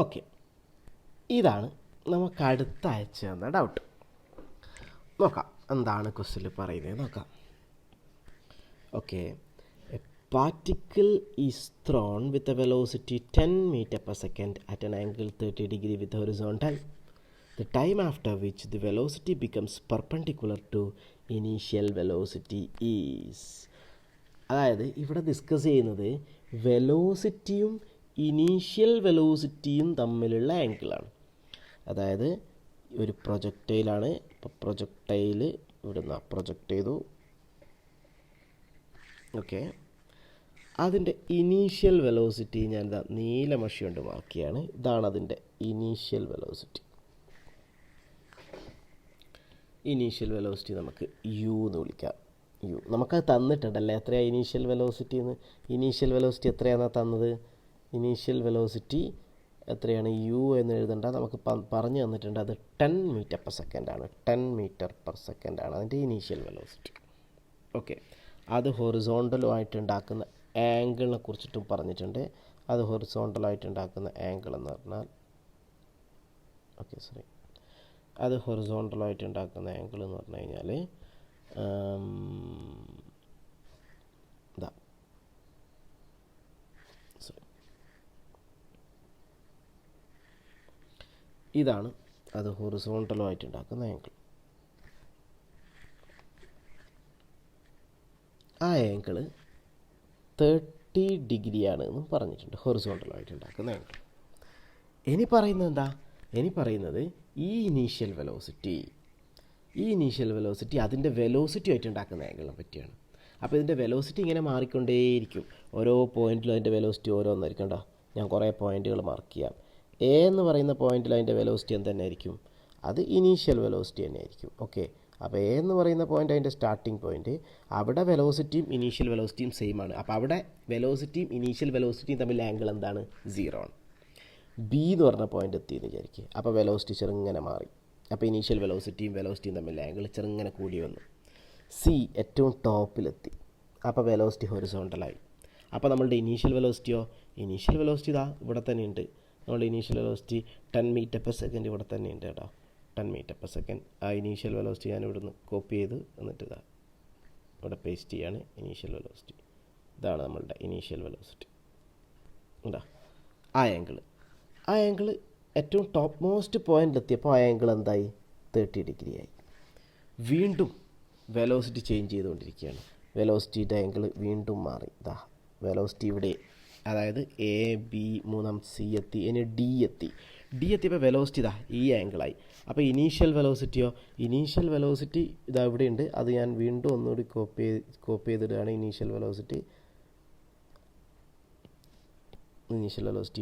Okay, ഇതാണ് നമുക്ക് അടുത്ത അയച്ചു തന്ന ഡൗട്ട്. നോക്കാം എന്താണ് ക്വസ്റ്റ്യനിൽ പറയുന്നത് നോക്കാം. Okay, a particle is thrown with a velocity 10 meter per second at an angle 30 degree with horizontal. The time after which the velocity becomes perpendicular to initial velocity is. അതായത് ഇവിടെ ഡിസ്കസ് ചെയ്യുന്നത് വെലോസിറ്റിയും initial വെലോസിറ്റിയും തമ്മിലുള്ള ആംഗിളാണ്. അതായത് ഒരു പ്രൊജക്ടൈലാണ്. ഇപ്പോൾ projectile ഇവിടുന്ന് project ചെയ്തു. ഓക്കെ, അതിൻ്റെ ഇനീഷ്യൽ വെലോസിറ്റി ഞാൻ ഇതാ നീല മഷി കൊണ്ട് മാർക്ക് ചെയ്യാണ്. ഇതാണ് അതിൻ്റെ ഇനീഷ്യൽ വെലോസിറ്റി. ഇനീഷ്യൽ വെലോസിറ്റി നമുക്ക് യു എന്ന് വിളിക്കാം. യു നമുക്കത് തന്നിട്ടുണ്ടല്ലേ, എത്രയാണ് ഇനീഷ്യൽ വെലോസിറ്റി എന്ന്. ഇനീഷ്യൽ വെലോസിറ്റി എത്രയാണ് തന്നത്? ഇനീഷ്യൽ വെലോസിറ്റി എത്രയാണ്? യു എന്ന് എഴുതേണ്ട, നമുക്ക് പറഞ്ഞു തന്നിട്ടുണ്ട്. അത് 10 meter per second ആണ്. 10 meter per second ആണ് അതിൻ്റെ ഇനീഷ്യൽ വെലോസിറ്റി. ഓക്കെ, അത് ഹൊറിസോണ്ടലുമായിട്ട് ഉണ്ടാക്കുന്ന ആംഗിളിനെ കുറിച്ചിട്ടും പറഞ്ഞിട്ടുണ്ട്. അത് ഹൊറിസോണ്ടലായിട്ട് ഉണ്ടാക്കുന്ന ആംഗിൾ എന്ന് പറഞ്ഞാൽ അത് ഹൊറിസോണ്ടലായിട്ട് ഉണ്ടാക്കുന്ന ആംഗിൾ എന്ന് പറഞ്ഞു കഴിഞ്ഞാൽ ഇതാണ് അത് ഹൊറിസോണ്ടലുമായിട്ട് ഉണ്ടാക്കുന്ന ആംഗിൾ. ആ ആംഗിൾ 30 ഡിഗ്രിയാണ് എന്നും പറഞ്ഞിട്ടുണ്ട്, ഹൊറിസോണ്ടലായിട്ട് ഉണ്ടാക്കുന്ന ആംഗിൾ. ഇനി പറയുന്നത് എന്താ? ഇനി പറയുന്നത് ഈ ഇനീഷ്യൽ വെലോസിറ്റി അതിൻ്റെ വെലോസിറ്റി ആയിട്ട് ഉണ്ടാക്കുന്ന ആംഗിളിനെ പറ്റിയാണ്. അപ്പോൾ ഇതിൻ്റെ വെലോസിറ്റി ഇങ്ങനെ മാറിക്കൊണ്ടേയിരിക്കും. ഓരോ പോയിന്റിലും അതിൻ്റെ വെലോസിറ്റി ഓരോന്നായിരിക്കും. കേട്ടോ, ഞാൻ കുറേ പോയിന്റുകൾ മാർക്ക് ചെയ്യാം. എ എന്ന് പറയുന്ന പോയിന്റിൽ അതിൻ്റെ വെലോസിറ്റി എന്ത് തന്നെ ആയിരിക്കും? അത് ഇനീഷ്യൽ വെലോസിറ്റി തന്നെ ആയിരിക്കും. ഓക്കെ, അപ്പോൾ എ എന്ന് പറയുന്ന പോയിന്റ് അതിൻ്റെ സ്റ്റാർട്ടിംഗ് പോയിന്റ്. അവിടെ വെലോസിറ്റിയും ഇനീഷ്യൽ വെലോസിറ്റിയും സെയിം ആണ്. അപ്പോൾ അവിടെ വെലോസിറ്റിയും ഇനീഷ്യൽ വെലോസിറ്റിയും തമ്മിൽ ആംഗിൾ എന്താണ്? 0 ആണ്. ബി എന്ന് പറഞ്ഞ പോയിന്റ് എത്തിയെന്ന് വിചാരിക്കുക. അപ്പോൾ വെലോസിറ്റി ചെറുങ്ങനെ മാറി. അപ്പോൾ ഇനീഷ്യൽ വെലോസിറ്റിയും തമ്മിൽ ആംഗിൾ ചെറുങ്ങനെ കൂടി വന്നു. സി ഏറ്റവും ടോപ്പിലെത്തി. അപ്പോൾ വെലോസിറ്റി ഹൊറിസോണ്ടലായി. അപ്പോൾ നമ്മളുടെ ഇനീഷ്യൽ വെലോസിറ്റി ഇതാ ഇവിടെ തന്നെയുണ്ട്. നമ്മളുടെ initial velocity 10 meter per second ഇവിടെ തന്നെയുണ്ട് കേട്ടോ. 10 meter per second. ആ ഇനീഷ്യൽ വെലോസിറ്റി ഞാൻ ഇവിടുന്ന് കോപ്പി ചെയ്ത് എന്നിട്ട് ഇതാ ഇവിടെ പേസ്റ്റ് ചെയ്യാണ്. ഇനീഷ്യൽ വെലോസിറ്റി ഇതാണ് നമ്മളുടെ ഇനീഷ്യൽ വെലോസിറ്റി. എന്താ ആ ആംഗിൾ ഏറ്റവും ടോപ്പ് മോസ്റ്റ് പോയിന്റിലെത്തിയപ്പോൾ ആ ആംഗിൾ എന്തായി? 30 ഡിഗ്രി ആയി. വീണ്ടും വെലോസിറ്റി ചേഞ്ച് ചെയ്തുകൊണ്ടിരിക്കുകയാണ്. വെലോസിറ്റിയുടെ ആംഗിൾ വീണ്ടും മാറി. ഇതാ വെലോസിറ്റി ഇവിടെ, അതായത് എ ബി മൂന്നാം സി എത്തി. ഇനി ഡി എത്തിയപ്പോൾ വെലോസിറ്റി ഇതാ ഈ ആംഗിളായി. അപ്പോൾ ഇനീഷ്യൽ വെലോസിറ്റി ഇതാ ഇവിടെയുണ്ട്. അത് ഞാൻ വീണ്ടും ഒന്നുകൂടി കോപ്പി ചെയ്തിടുകയാണ്. ഇനീഷ്യൽ വെലോസിറ്റി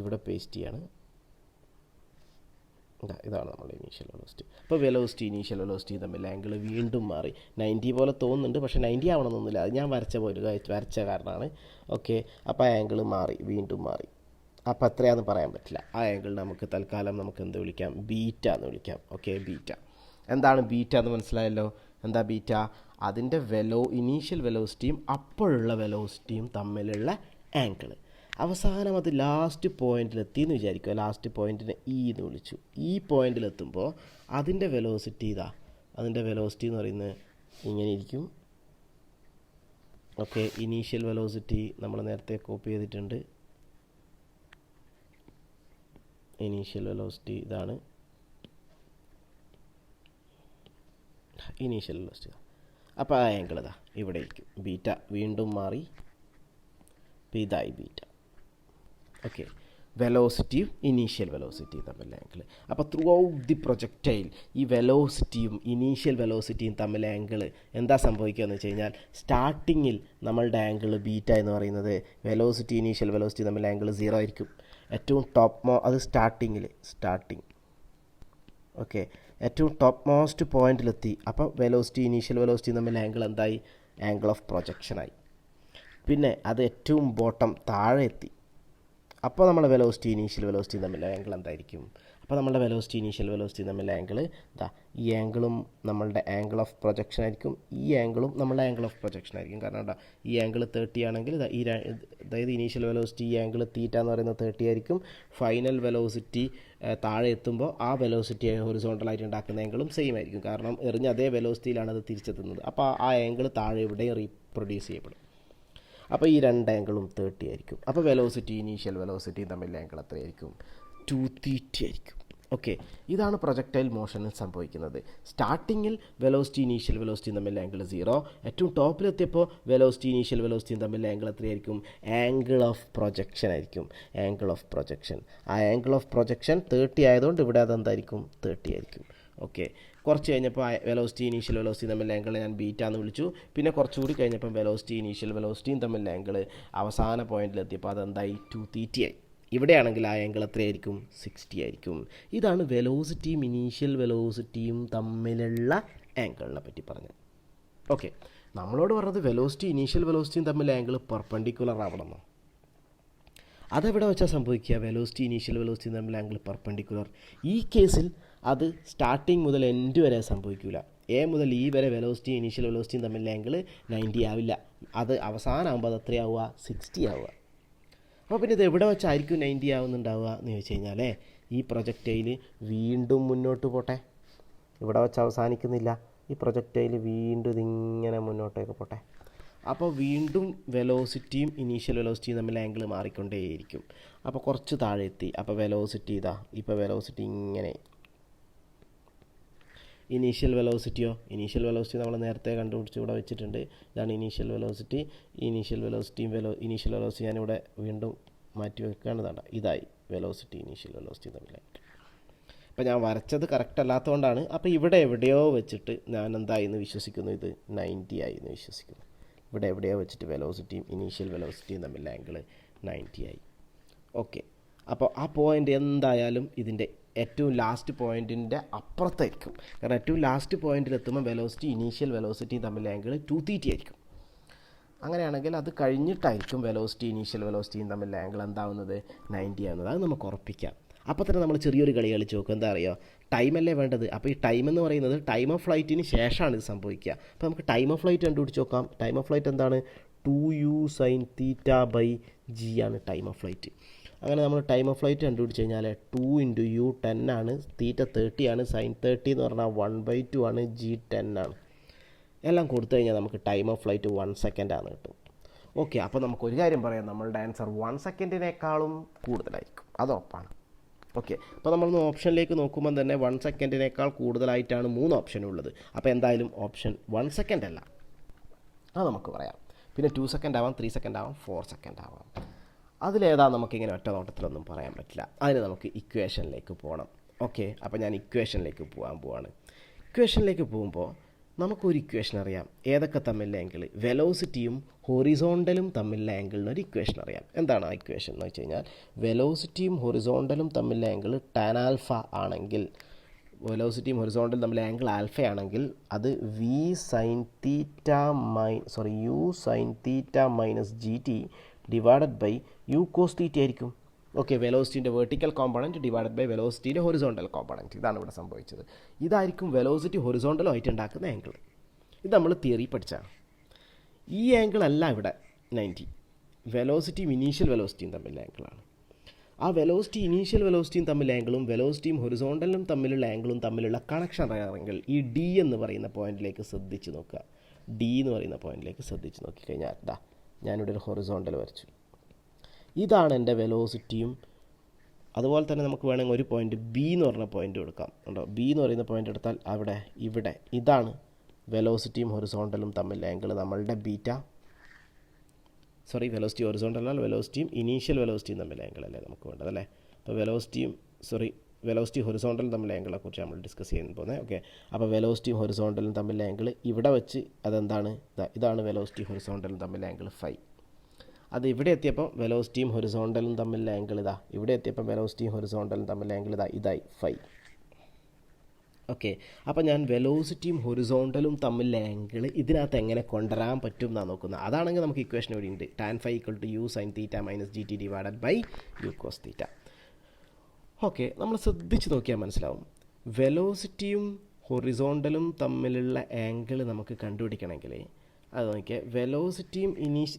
ഇവിടെ പേസ്റ്റ് ചെയ്യാണ്. ഇതാണ് നമ്മുടെ ഇനീഷ്യൽ വെലോസിറ്റി. അപ്പോൾ ഇനീഷ്യൽ വെലോസിറ്റി തമ്മിൽ ആംഗിൾ വീണ്ടും മാറി. 90 പോലെ തോന്നുന്നുണ്ട്, പക്ഷേ 90 ആവണമെന്നൊന്നുമില്ല. അത് ഞാൻ വരച്ച കാരണമാണ്. ഓക്കെ, അപ്പോൾ ആ ആംഗിൾ വീണ്ടും മാറി. അപ്പോൾ എത്രയാണെന്ന് പറയാൻ പറ്റില്ല. ആ ആംഗിൾ നമുക്ക് തൽക്കാലം എന്ത് വിളിക്കാം? ബീറ്റ എന്ന് വിളിക്കാം. Okay, beta. എന്താണ് ബീറ്റ എന്ന് മനസ്സിലായല്ലോ. എന്താ ബീറ്റ? അതിൻ്റെ ഇനീഷ്യൽ വെലോസിറ്റിയും അപ്പോഴുള്ള വെലോസിറ്റിയും തമ്മിലുള്ള ആംഗിൾ. അവസാനം അത് ലാസ്റ്റ് പോയിന്റിലെത്തി എന്ന് വിചാരിക്കുക. ലാസ്റ്റ് പോയിന്റിനെ ഇ എന്ന് വിളിച്ചു. ഈ പോയിന്റിലെത്തുമ്പോൾ അതിൻ്റെ വെലോസിറ്റി എന്ന് പറയുന്നത് ഇങ്ങനെ ഇരിക്കും. ഓക്കെ, ഇനീഷ്യൽ വെലോസിറ്റി നമ്മൾ നേരത്തെ കോപ്പി ചെയ്തിട്ടുണ്ട്. ഇനീഷ്യൽ വെലോസിറ്റി ഇതാണ്. Initial velocity. അപ്പോൾ ആ ആംഗിൾ ഇവിടെ ഇരിക്കും. ബീറ്റ വീണ്ടും മാറി. ഇതായി ബീറ്റ. ഓക്കെ, വെലോസിറ്റിയും ഇനീഷ്യൽ വെലോസിറ്റിയും തമ്മിൽ ആംഗിൾ. അപ്പോൾ ത്രൂ ഔട്ട് ദി പ്രൊജക്റ്റൈൽ ഈ വെലോസിറ്റിയും ഇനീഷ്യൽ വെലോസിറ്റിയും തമ്മിൽ ആംഗിൾ എന്താ സംഭവിക്കുക എന്ന് വെച്ച് കഴിഞ്ഞാൽ, സ്റ്റാർട്ടിങ്ങിൽ നമ്മളുടെ ആംഗിൾ ബീറ്റ എന്ന് പറയുന്നത് ഇനീഷ്യൽ വെലോസിറ്റി തമ്മിൽ ആംഗിൾ 0 ആയിരിക്കും. ഏറ്റവും അത് സ്റ്റാർട്ടിങ് ഓക്കെ, ഏറ്റവും ടോപ്പ് മോസ്റ്റ് പോയിന്റിലെത്തി. അപ്പോൾ ഇനീഷ്യൽ വെലോസിറ്റി തമ്മിൽ ആംഗിൾ എന്തായി? ആംഗിൾ ഓഫ് പ്രൊജക്ഷനായി. പിന്നെ അത് ഏറ്റവും ബോട്ടം താഴെ എത്തി. അപ്പോൾ നമ്മൾ ഇനീഷ്യൽ വെലോസിറ്റി തമ്മിൽ ആംഗിൾ എന്തായിരിക്കും? അപ്പോൾ നമ്മളുടെ വെലോസിറ്റി ഇനീഷ്യൽ വെലോസിറ്റി തമ്മിലുള്ള ആംഗിൾ ഇതാ, ഈ ആംഗിളും നമ്മളുടെ ആംഗിൾ ഓഫ് പ്രൊജക്ഷൻ ആയിരിക്കും, ഈ ആംഗിളും നമ്മളുടെ ആംഗിൾ ഓഫ് പ്രൊജക്ഷൻ ആയിരിക്കും. കാരണം എന്താ, ഈ ആംഗിൾ 30 ആണെങ്കിൽ അതായത് ഇനീഷ്യൽ വെലോസിറ്റി ഈ ആംഗിൾ തീറ്റ എന്ന് പറയുന്നത് 30 ആയിരിക്കും. ഫൈനൽ വെലോസിറ്റി താഴെ എത്തുമ്പോൾ ആ വെലോസിറ്റി ഹൊറിസോണ്ടലായിട്ട് ഉണ്ടാക്കുന്ന ആംഗിളും സെയിം ആയിരിക്കും. കാരണം എറിഞ്ഞ അതേ വെലോസിറ്റിയിലാണ് അത് തിരിച്ചെത്തുന്നത്. അപ്പോൾ ആ ആംഗിൾ താഴെ ഇവിടെയും റീപ്രൊഡ്യൂസ് ചെയ്യപ്പെടും. അപ്പോൾ ഈ രണ്ട് ആംഗിളും 30 ആയിരിക്കും. അപ്പോൾ വെലോസിറ്റി ഇനീഷ്യൽ വെലോസിറ്റി തമ്മിലുള്ള ആംഗിൾ എത്രയായിരിക്കും? 2θ ആയിരിക്കും. ഓക്കെ, ഇതാണ് പ്രൊജക്ടൈൽ മോഷനിൽ സംഭവിക്കുന്നത്. സ്റ്റാർട്ടിങ്ങിൽ വെലോസിറ്റി ഇനീഷ്യൽ വെലോസിറ്റിയും തമ്മിലുള്ള ആംഗിൾ 0, ഏറ്റവും ടോപ്പിലെത്തിയപ്പോൾ വെലോസിറ്റി ഇനീഷ്യൽ വെലോസിറ്റിയും തമ്മിലുള്ള ആംഗിൾ എത്രയായിരിക്കും? ആംഗിൾ ഓഫ് പ്രൊജക്ഷൻ ആയിരിക്കും. ആംഗിൾ ഓഫ് പ്രൊജക്ഷൻ, ആ ആംഗിൾ ഓഫ് പ്രൊജക്ഷൻ 30 ആയതുകൊണ്ട് ഇവിടെ അതെന്തായിരിക്കും? 30 ആയിരിക്കും. ഓക്കെ, കുറച്ച് കഴിഞ്ഞപ്പോൾ വെലോസിറ്റി ഇനീഷ്യൽ വെലോസിറ്റി തമ്മിലുള്ള ആംഗിൾ ഞാൻ ബീറ്റ എന്ന് വിളിച്ചു. പിന്നെ കുറച്ചുകൂടി കഴിഞ്ഞപ്പോൾ വെലോസിറ്റി ഇനീഷ്യൽ വെലോസിറ്റിയും തമ്മിലുള്ള ആംഗിൾ അവസാന പോയിന്റിലെത്തിയപ്പോൾ അതെന്തായി? 2θ ആയി. ഇവിടെയാണെങ്കിൽ ആ ആംഗിൾ എത്രയായിരിക്കും? 60 ആയിരിക്കും. ഇതാണ് വെലോസിറ്റിയും ഇനീഷ്യൽ വെലോസിറ്റിയും തമ്മിലുള്ള ആംഗിളിനെ പറ്റി പറഞ്ഞത്. ഓക്കെ, നമ്മളോട് പറഞ്ഞത് വെലോസിറ്റി ഇനീഷ്യൽ വെലോസിറ്റിയും തമ്മിലുള്ള ആംഗിൾ പെർപെൻഡിക്കുലർ ആവണമെന്നോ? അതെവിടെ വെച്ചാൽ സംഭവിക്കുക? വെലോസിറ്റി ഇനീഷ്യൽ വെലോസിറ്റി തമ്മിൽ ആംഗിൾ പെർപെൻഡിക്കുലർ. ഈ കേസിൽ അത് സ്റ്റാർട്ടിങ് മുതൽ എൻഡ് വരെ സംഭവിക്കില്ല. എ മുതൽ ഇ വരെ വെലോസിറ്റി ഇനീഷ്യൽ വെലോസിറ്റിയും തമ്മിൽ ആംഗിൾ 90 ആവില്ല. അത് അവസാനമാകുമ്പോൾ അത് എത്രയാവുക? 60 ആവുക. അപ്പോൾ പിന്നെ ഇത് എവിടെ വെച്ചായിരിക്കും 90 ആവുന്നുണ്ടാവുക എന്ന് ചോദിച്ചു കഴിഞ്ഞാൽ, ഈ പ്രൊജക്റ്റൈൽ വീണ്ടും മുന്നോട്ട് പോട്ടെ. ഇവിടെ വെച്ച് അവസാനിക്കുന്നില്ല. ഈ പ്രൊജക്റ്റൈൽ വീണ്ടും ഇതിങ്ങനെ മുന്നോട്ടേക്ക് പോട്ടെ. അപ്പോൾ വീണ്ടും വെലോസിറ്റിയും ഇനീഷ്യൽ വെലോസിറ്റിയും തമ്മിൽ ആംഗിൾ മാറിക്കൊണ്ടേയിരിക്കും. അപ്പോൾ കുറച്ച് താഴെ എത്തി. അപ്പോൾ വെലോസിറ്റി ഇതാ, ഇപ്പോൾ വെലോസിറ്റി ഇങ്ങനെ. ഇനീഷ്യൽ വെലോസിറ്റിയോ? ഇനീഷ്യൽ വെലോസിറ്റി നമ്മൾ നേരത്തെ കണ്ടുപിടിച്ച് ഇവിടെ വെച്ചിട്ടുണ്ട്. ഇതാണ് ഇനീഷ്യൽ വെലോസിറ്റി. ഇനീഷ്യൽ വെലോസിറ്റിയും ഇനീഷ്യൽ വെലോസിറ്റി ഞാനിവിടെ വീണ്ടും മാറ്റി വെക്കേണ്ടതാണ്. ഇതായി വെലോസിറ്റി ഇനീഷ്യൽ വെലോസിറ്റി തമ്മിൽ. അപ്പോൾ ഞാൻ വരച്ചത് കറക്റ്റ് അല്ലാത്തതുകൊണ്ടാണ്. അപ്പോൾ ഇവിടെ എവിടെയോ വെച്ചിട്ട് ഞാൻ എന്തായി എന്ന് വിശ്വസിക്കുന്നു? ഇത് 90 ആയി എന്ന് വിശ്വസിക്കുന്നു. ഇവിടെ എവിടെയോ വെച്ചിട്ട് വെലോസിറ്റിയും ഇനീഷ്യൽ വെലോസിറ്റിയും തമ്മിൽ ആംഗിൾ 90 ആയി. ഓക്കെ, അപ്പോൾ ആ പോയിൻ്റ് എന്തായാലും ഇതിൻ്റെ ഏറ്റവും ലാസ്റ്റ് പോയിൻറ്റിൻ്റെ അപ്പുറത്തായിരിക്കും. കാരണം ഏറ്റവും ലാസ്റ്റ് പോയിൻറ്റിലെത്തുമ്പോൾ വെലോസിറ്റി ഇനീഷ്യൽ വെലോസിറ്റിയും തമ്മിൽ ആംഗിൾ 2θ ആയിരിക്കും. അങ്ങനെയാണെങ്കിൽ അത് കഴിഞ്ഞിട്ടായിരിക്കും വെലോസിറ്റി ഇനീഷ്യൽ വെലോസിറ്റിയും തമ്മിൽ ആംഗിൾ എന്താവുന്നത്? 90 ആവുന്നത്. അത് നമുക്ക് ഉറപ്പിക്കാം. അപ്പോൾ തന്നെ നമ്മൾ ചെറിയൊരു കളി കളിച്ച് നോക്കും. എന്താ അറിയോ? ടൈമല്ലേ വേണ്ടത്. അപ്പോൾ ഈ ടൈം എന്ന് പറയുന്നത് ടൈം ഓഫ് ഫ്ലൈറ്റിന് ശേഷമാണ് ഇത് സംഭവിക്കുക. അപ്പോൾ നമുക്ക് ടൈം ഓഫ് ഫ്ലൈറ്റ് കണ്ടുപിടിച്ച് നോക്കാം. ടൈം ഓഫ് ഫ്ലൈറ്റ് എന്താണ്? 2u sin θ/g ആണ് ടൈം ഓഫ് ഫ്ലൈറ്റ്. അങ്ങനെ നമ്മൾ ടൈം ഓഫ് ഫ്ലൈറ്റ് കണ്ടുപിടിച്ച് കഴിഞ്ഞാൽ 2 × u 10 ആണ്, θ 30 ആണ്, sin 30 എന്ന് പറഞ്ഞാൽ 1/2 ആണ്, g 10 ആണ്. എല്ലാം കൊടുത്തു കഴിഞ്ഞാൽ നമുക്ക് ടൈം ഓഫ് ഫ്ലൈറ്റ് 1 സെക്കൻഡ് ആണ് കിട്ടും. ഓക്കെ, അപ്പോൾ നമുക്കൊരു കാര്യം പറയാം, നമ്മളുടെ ആൻസർ 1 സെക്കൻഡിനേക്കാളും കൂടുതലായിരിക്കും. അത് ഉറപ്പാണ്. ഓക്കെ, അപ്പോൾ നമ്മളൊന്ന് ഓപ്ഷനിലേക്ക് നോക്കുമ്പോൾ തന്നെ 1 സെക്കൻഡിനേക്കാൾ കൂടുതലായിട്ടാണ് 3 ഓപ്ഷൻ ഉള്ളത്. അപ്പോൾ എന്തായാലും ഓപ്ഷൻ 1 സെക്കൻഡ് അല്ല, അത് നമുക്ക് പറയാം. പിന്നെ 2 സെക്കൻഡ് ആവാം, 3 സെക്കൻഡ് ആവാം, 4 സെക്കൻഡ് ആവാം. അതിലേതാ നമുക്കിങ്ങനെ ഒറ്റ നോട്ടത്തിലൊന്നും പറയാൻ പറ്റില്ല. അതിന് നമുക്ക് ഇക്വേഷനിലേക്ക് പോകണം. ഓക്കെ, അപ്പോൾ ഞാൻ ഇക്വേഷനിലേക്ക് പോവാണ്. ഇക്വേഷനിലേക്ക് പോകുമ്പോൾ നമുക്കൊരു ഇക്വേഷൻ അറിയാം. ഏതൊക്കെ തമ്മിലുള്ള ആംഗിൾ? വെലോസിറ്റിയും ഹൊറിസോണ്ടലും തമ്മിലുള്ള ആംഗിളിന് ഒരു ഇക്വേഷൻ അറിയാം. എന്താണ് ആ ഇക്വേഷൻ എന്ന് വെച്ച് കഴിഞ്ഞാൽ, വെലോസിറ്റിയും ഹൊറിസോണ്ടലും തമ്മിലുള്ള ആംഗിൾ ടാൻ ആൽഫ ആണെങ്കിൽ, വെലോസിറ്റിയും ഹൊറിസോണ്ടലും തമ്മിലുള്ള ആംഗിൾ ആൽഫ ആണെങ്കിൽ അത് u sin θ - gt divided by u cos θ ആയിരിക്കും. ഓക്കെ, വെലോസിറ്റിൻ്റെ വെർട്ടിക്കൽ കോമ്പണൻറ്റ് ഡിവൈഡഡ് ബൈ വെലോസിറ്റിൻ്റെ ഹൊറിസോണ്ടൽ കോമ്പണൻറ്റ്. ഇതാണ് ഇവിടെ സംഭവിച്ചത്. ഇതായിരിക്കും വെലോസിറ്റി ഹൊറിസോണ്ടലുമായിട്ട് ഉണ്ടാക്കുന്ന ആംഗിൾ. ഇത് നമ്മൾ തിയറി പഠിച്ചാണ്. ഈ ആംഗിൾ അല്ല ഇവിടെ 90. വെലോസിറ്റിയും ഇനീഷ്യൽ വെലോസിറ്റിയും തമ്മിലുള്ള ആംഗിളാണ്. ആ വെലോസിറ്റി ഇനീഷ്യൽ വെലോസിറ്റിയും തമ്മിലുള്ള ആംഗിളും വെലോസിറ്റിയും ഹൊറിസോണ്ടലും തമ്മിലുള്ള ആംഗിളും തമ്മിലുള്ള കണക്ഷൻ അറിയാമെങ്കിൽ ഈ ഡി എന്ന് പറയുന്ന പോയിന്റിലേക്ക് ശ്രദ്ധിച്ച് നോക്കുക. ഡി എന്ന് പറയുന്ന പോയിന്റിലേക്ക് ശ്രദ്ധിച്ച് നോക്കിക്കഴിഞ്ഞാൽ ദാ ഞാനിവിടെ ഒരു ഹൊറിസോണ്ടൽ വരച്ചു. ഇതാണ് എൻ്റെ വെലോസിറ്റിയും. അതുപോലെ തന്നെ നമുക്ക് വേണമെങ്കിൽ ഒരു പോയിന്റ് ബി എന്ന് പറഞ്ഞ പോയിന്റ് എടുക്കാം. ഉണ്ടോ? ബി എന്ന് പറയുന്ന പോയിന്റ് എടുത്താൽ ഇവിടെ ഇതാണ് വെലോസിറ്റിയും ഹൊറിസോണ്ടലും തമ്മിലുള്ള ആംഗിൾ. നമ്മളുടെ വെലോസിറ്റി ഹൊറിസോണ്ടൽ അല്ല, വെലോസിറ്റിയും ഇനീഷ്യൽ വെലോസിറ്റിയും തമ്മിലുള്ള ആംഗിൾ അല്ലേ നമുക്ക് വേണ്ടത് അല്ലേ? അപ്പോൾ വെലോസിറ്റി ഹൊറിസോണ്ടലും തമ്മിലുള്ള ആംഗിളെ കുറിച്ച് നമ്മൾ ഡിസ്കസ് ചെയ്യാൻ പോകുന്നത്. ഓക്കെ, അപ്പോൾ വെലോസിറ്റിയും ഹൊറിസോണ്ടലും തമ്മിലുള്ള ആംഗിൾ ഇവിടെ വെച്ച് അതെന്താണ്? ഇതാണ് വെലോസിറ്റി ഹൊറിസോണ്ടലും തമ്മിലുള്ള ആംഗിൾ ഫൈ. അത് ഇവിടെ എത്തിയപ്പോൾ വെലോസിറ്റിയും ഹൊറിസോണ്ടലും തമ്മിലുള്ള ആംഗിൾ ഇവിടെ എത്തിയപ്പോൾ വെലോസിറ്റിയും ഹൊറിസോണ്ടലും തമ്മിലുള്ള ആംഗിൾ ഇതായി ഫൈ. ഓക്കെ, അപ്പോൾ ഞാൻ വെലോസിറ്റിയും ഹൊറിസോണ്ടലും തമ്മിലുള്ള ആംഗിൾ ഇതിനകത്ത് എങ്ങനെ കൊണ്ടുവരാൻ പറ്റും എന്നാണ് നോക്കുന്നത്. അതാണെങ്കിൽ നമുക്ക് ഇക്വേഷൻ ഇവിടെ ഉണ്ട്. Tan phi = u sin θ - gt divided by u cos θ. Okay, നമ്മൾ ശ്രദ്ധിച്ച് നോക്കിയാൽ മനസ്സിലാവും. വെലോസിറ്റിയും ഹൊറിസോണ്ടലും തമ്മിലുള്ള ആംഗിൾ നമുക്ക് കണ്ടുപിടിക്കണമെങ്കിൽ അത് നോക്കിയാൽ വെലോസിറ്റിയും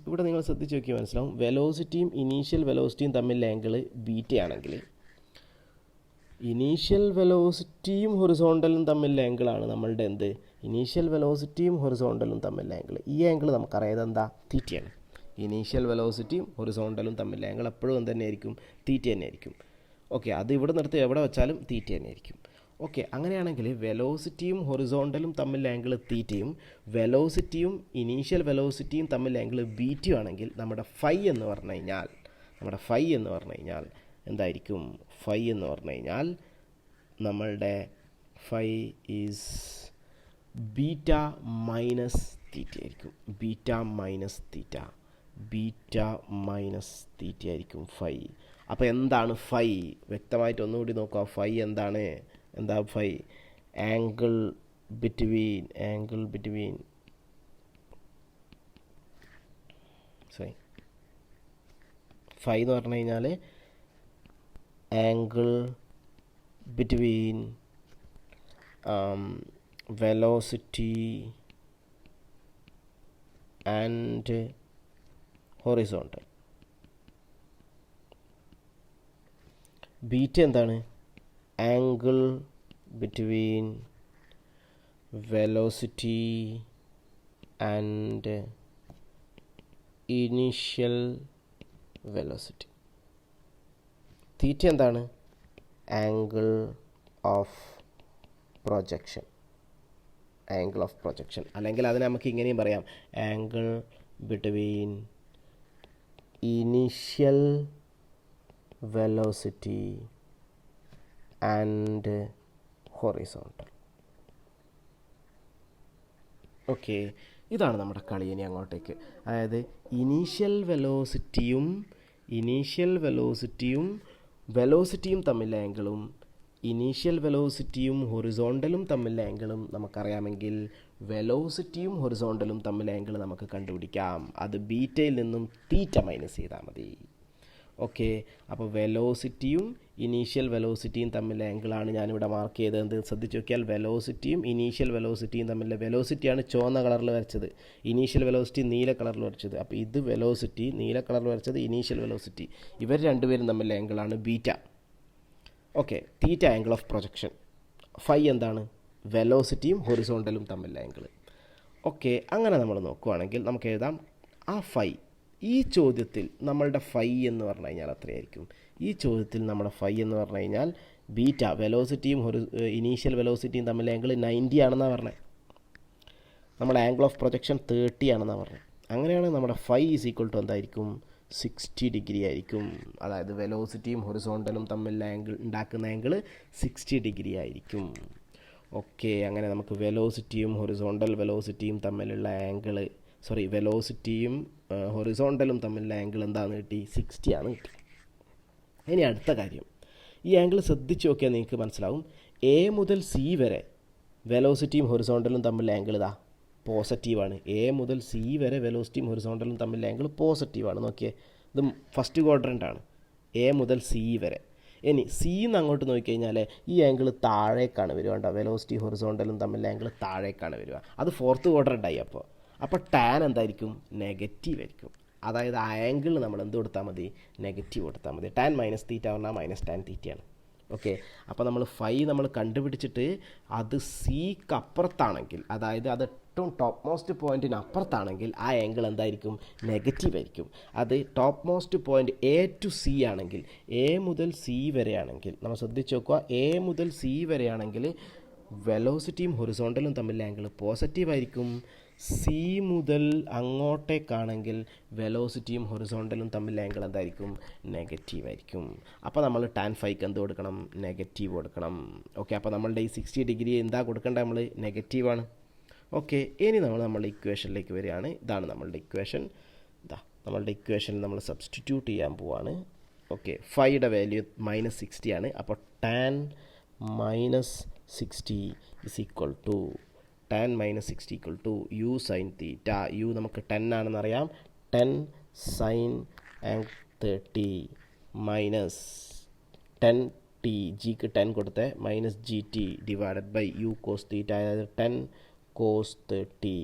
ഇവിടെ നിങ്ങൾ ശ്രദ്ധിച്ച് നോക്കിയാൽ മനസ്സിലാവും. വെലോസിറ്റിയും ഇനീഷ്യൽ വെലോസിറ്റിയും തമ്മിലുള്ള ആംഗിൾ ബീറ്റയാണെങ്കിൽ ഇനീഷ്യൽ വെലോസിറ്റിയും ഹൊറിസോണ്ടലും തമ്മിലുള്ള ആംഗിളാണ് നമ്മളുടെ എന്ത്, ഇനീഷ്യൽ വെലോസിറ്റിയും ഹൊറിസോണ്ടലും തമ്മിലുള്ള ആംഗിൾ. ഈ ആംഗിൾ നമുക്കറിയാതെ എന്താ, തീറ്റയാണ്. ഇനീഷ്യൽ വെലോസിറ്റിയും ഹൊറിസോണ്ടലും തമ്മിലുള്ള ആംഗിൾ എപ്പോഴും എന്ത് തന്നെയായിരിക്കും, തീറ്റ തന്നെയായിരിക്കും. ഓക്കെ, അത് ഇവിടെ നിർത്തി എവിടെ വെച്ചാലും തീറ്റ തന്നെയായിരിക്കും. ഓക്കെ, അങ്ങനെയാണെങ്കിൽ വെലോസിറ്റിയും ഹൊറിസോണ്ടലും തമ്മിലുള്ള ആംഗിൾ തീറ്റയും വെലോസിറ്റിയും ഇനീഷ്യൽ വെലോസിറ്റിയും തമ്മിലുള്ള ആംഗിൾ ബീറ്റയും ആണെങ്കിൽ നമ്മുടെ ഫൈ എന്ന് പറഞ്ഞു കഴിഞ്ഞാൽ എന്തായിരിക്കും, ഫൈ എന്ന് പറഞ്ഞു കഴിഞ്ഞാൽ നമ്മളുടെ phi is beta minus theta ആയിരിക്കും. ബീറ്റ മൈനസ് തീറ്റ ആയിരിക്കും ഫൈ. അപ്പോൾ എന്താണ് ഫൈ? വ്യക്തമായിട്ട് ഒന്നുകൂടി നോക്കുക. ഫൈ എന്താണ്? എന്താ ഫൈ? ആംഗിൾ ബിറ്റ്വീൻ ഫൈ എന്ന് പറഞ്ഞു കഴിഞ്ഞാൽ angle between velocity and horizontal. Beta എന്താണ്? Angle between velocity and initial velocity. Theta എന്താണ്? Angle of projection. അല്ലെങ്കിൽ അതിനെ നമുക്ക് ഇങ്ങനെയും പറയാം, angle between initial velocity and horizontal. Okay, ഇതാണ് നമ്മുടെ കളി. ഇനി അങ്ങോട്ടേക്ക്, അതായത് ഇനീഷ്യൽ വെലോസിറ്റിയും തമ്മിലുള്ള ആംഗിളും ഇനീഷ്യൽ വെലോസിറ്റിയും ഹൊറിസോണ്ടലും തമ്മിലുള്ള ആംഗിളും നമുക്കറിയാമെങ്കിൽ വെലോസിറ്റിയും ഹൊറിസോണ്ടലും തമ്മിലുള്ള ആംഗിൾ നമുക്ക് കണ്ടുപിടിക്കാം. അത് ബീറ്റയിൽ നിന്നും തീറ്റ മൈനസ് ചെയ്താൽ മതി. ഓക്കെ, അപ്പോൾ വെലോസിറ്റിയും ഇനീഷ്യൽ വെലോസിറ്റിയും തമ്മിലുള്ള ആംഗിളാണ് ഞാനിവിടെ മാർക്ക് ചെയ്തത്. ശ്രദ്ധിച്ച് നോക്കിയാൽ വെലോസിറ്റിയും ഇനീഷ്യൽ വെലോസിറ്റിയും തമ്മിലുള്ള, വെലോസിറ്റിയാണ് ചുവന്ന കളറിൽ വരച്ചത്, ഇനീഷ്യൽ വെലോസിറ്റി നീല കളറിൽ വരച്ചത്. അപ്പോൾ ഇത് വെലോസിറ്റി, നീല കളറിൽ വരച്ചത് ഇനീഷ്യൽ വെലോസിറ്റി. ഇവർ രണ്ടുപേരും തമ്മിലുള്ള ആംഗിളാണ് beta. Okay, theta angle of projection. Phi എന്താണ്? വെലോസിറ്റിയും ഹൊറിസോണ്ടലും തമ്മിലുള്ള ആംഗിൾ. ഓക്കെ, അങ്ങനെ നമ്മൾ നോക്കുകയാണെങ്കിൽ നമുക്ക് എഴുതാം ആ ഫൈ. ഈ ചോദ്യത്തിൽ നമ്മളുടെ ഫൈ എന്ന് പറഞ്ഞു കഴിഞ്ഞാൽ എത്രയായിരിക്കും? ഈ ചോദ്യത്തിൽ നമ്മുടെ ഫൈ എന്ന് പറഞ്ഞു കഴിഞ്ഞാൽ ബീറ്റ, വെലോസിറ്റിയും ഇനീഷ്യൽ വെലോസിറ്റിയും തമ്മിലുള്ള ആംഗിൾ 90 ആണെന്നാണ് പറഞ്ഞത്. നമ്മുടെ ആംഗിൾ ഓഫ് പ്രൊജക്ഷൻ 30 ആണെന്നാണ് പറഞ്ഞത്. അങ്ങനെയാണ് നമ്മുടെ ഫൈ ഈസ് ഈക്വൽ ടു എന്തായിരിക്കും? 60 ഡിഗ്രി ആയിരിക്കും. അതായത് വെലോസിറ്റിയും ഹൊറിസോണ്ടലും തമ്മിലുള്ള ആംഗിൾ ഉണ്ടാക്കുന്ന ആംഗിൾ 60 ഡിഗ്രി ആയിരിക്കും. ഓക്കെ, അങ്ങനെ നമുക്ക് വെലോസിറ്റിയും വെലോസിറ്റിയും തമ്മിലുള്ള ആംഗിൾ, വെലോസിറ്റിയും ഹൊറിസോണ്ടലും തമ്മിലുള്ള ആംഗിൾ എന്താണെന്ന് കിട്ടി? 60 ആണ് കിട്ടി. ഇനി അടുത്ത കാര്യം, ഈ ആംഗിൾ ശ്രദ്ധിച്ച് നോക്കിയാൽ നിങ്ങൾക്ക് മനസ്സിലാവും. എ മുതൽ സി വരെ വെലോസിറ്റിയും ഹൊറിസോണ്ടലും തമ്മിലുള്ള ആംഗിൾ ഇതാ പോസിറ്റീവാണ്. എ മുതൽ സി വരെ വെലോസിറ്റിയും ഹൊറിസോണ്ടലും തമ്മിലുള്ള ആംഗിൾ പോസിറ്റീവാണ്. നോക്കിയേ, ഇത് ഫസ്റ്റ് ക്വാഡ്രൻ്റ് ആണ്, എ മുതൽ സി വരെ. ഇനി സി എന്ന് അങ്ങോട്ട് നോക്കിക്കഴിഞ്ഞാൽ ഈ ആംഗിൾ താഴേക്കാണ് വരിക. കണ്ടോ, വെലോസിറ്റി ഹൊറിസോണ്ടലും തമ്മിലുള്ള ആംഗിൾ താഴേക്കാണ് വരിക. അത് ഫോർത്ത് ക്വാഡ്രൻ്റ് ആയി. അപ്പോൾ ടാൻ എന്തായിരിക്കും? നെഗറ്റീവ് ആയിരിക്കും. അതായത് ആ ആംഗിളിൽ നമ്മൾ എന്ത് കൊടുത്താൽ മതി? നെഗറ്റീവ് കൊടുത്താൽ മതി. ടാൻ മൈനസ് തീറ്റ പറഞ്ഞാൽ മൈനസ് ടാൻ തീറ്റയാണ്. ഓക്കെ, അപ്പോൾ നമ്മൾ ഫൈ നമ്മൾ കണ്ടുപിടിച്ചിട്ട് അത് സിക്ക് അപ്പുറത്താണെങ്കിൽ, അതായത് അത് ഏറ്റവും ടോപ്പ് മോസ്റ്റ് പോയിൻറ്റിന് അപ്പുറത്താണെങ്കിൽ ആ ആംഗിൾ എന്തായിരിക്കും? നെഗറ്റീവ് ആയിരിക്കും. അത് top most point A to C ആണെങ്കിൽ, എ മുതൽ സി വരെയാണെങ്കിൽ, നമ്മൾ ശ്രദ്ധിച്ച് നോക്കുക, എ മുതൽ സി വരെയാണെങ്കിൽ വെലോസിറ്റിയും ഹൊറിസോണ്ടലും തമ്മിലുള്ള ആംഗിൾ പോസിറ്റീവ് ആയിരിക്കും. സി മുതൽ അങ്ങോട്ടേക്കാണെങ്കിൽ വെലോസിറ്റിയും ഹൊറിസോണ്ടലും തമ്മിലുള്ള ആംഗിൾ എന്തായിരിക്കും? നെഗറ്റീവ് ആയിരിക്കും. അപ്പോൾ നമ്മൾ ടാൻ ഫൈക്ക് എന്ത് കൊടുക്കണം? നെഗറ്റീവ് കൊടുക്കണം. ഓക്കെ, അപ്പോൾ നമ്മളുടെ ഈ 60 ഡിഗ്രി എന്താ കൊടുക്കേണ്ടത്? നമ്മൾ നെഗറ്റീവാണ്. ഓക്കെ, ഇനി നമ്മളുടെ ഇക്വേഷനിലേക്ക് വരികയാണ്. ഇതാണ് നമ്മളുടെ ഇക്വേഷൻ. നമ്മളുടെ ഇക്വേഷനിൽ നമ്മൾ സബ്സ്റ്റിറ്റ്യൂട്ട് ചെയ്യാൻ പോവാണ്. ഓക്കെ, ഫൈയുടെ വാല്യൂ -60 ആണ്. അപ്പോൾ tan -60 is equal to tan -60 equal to u sine theta. U നമുക്ക് 10 ആണെന്നറിയാം. 10 സൈൻ 30 മൈനസ് 10 ടി, ജിക്ക് 10 കൊടുത്തേ minus g t divided by u cos theta, അതായത് 10 കോസ് 30.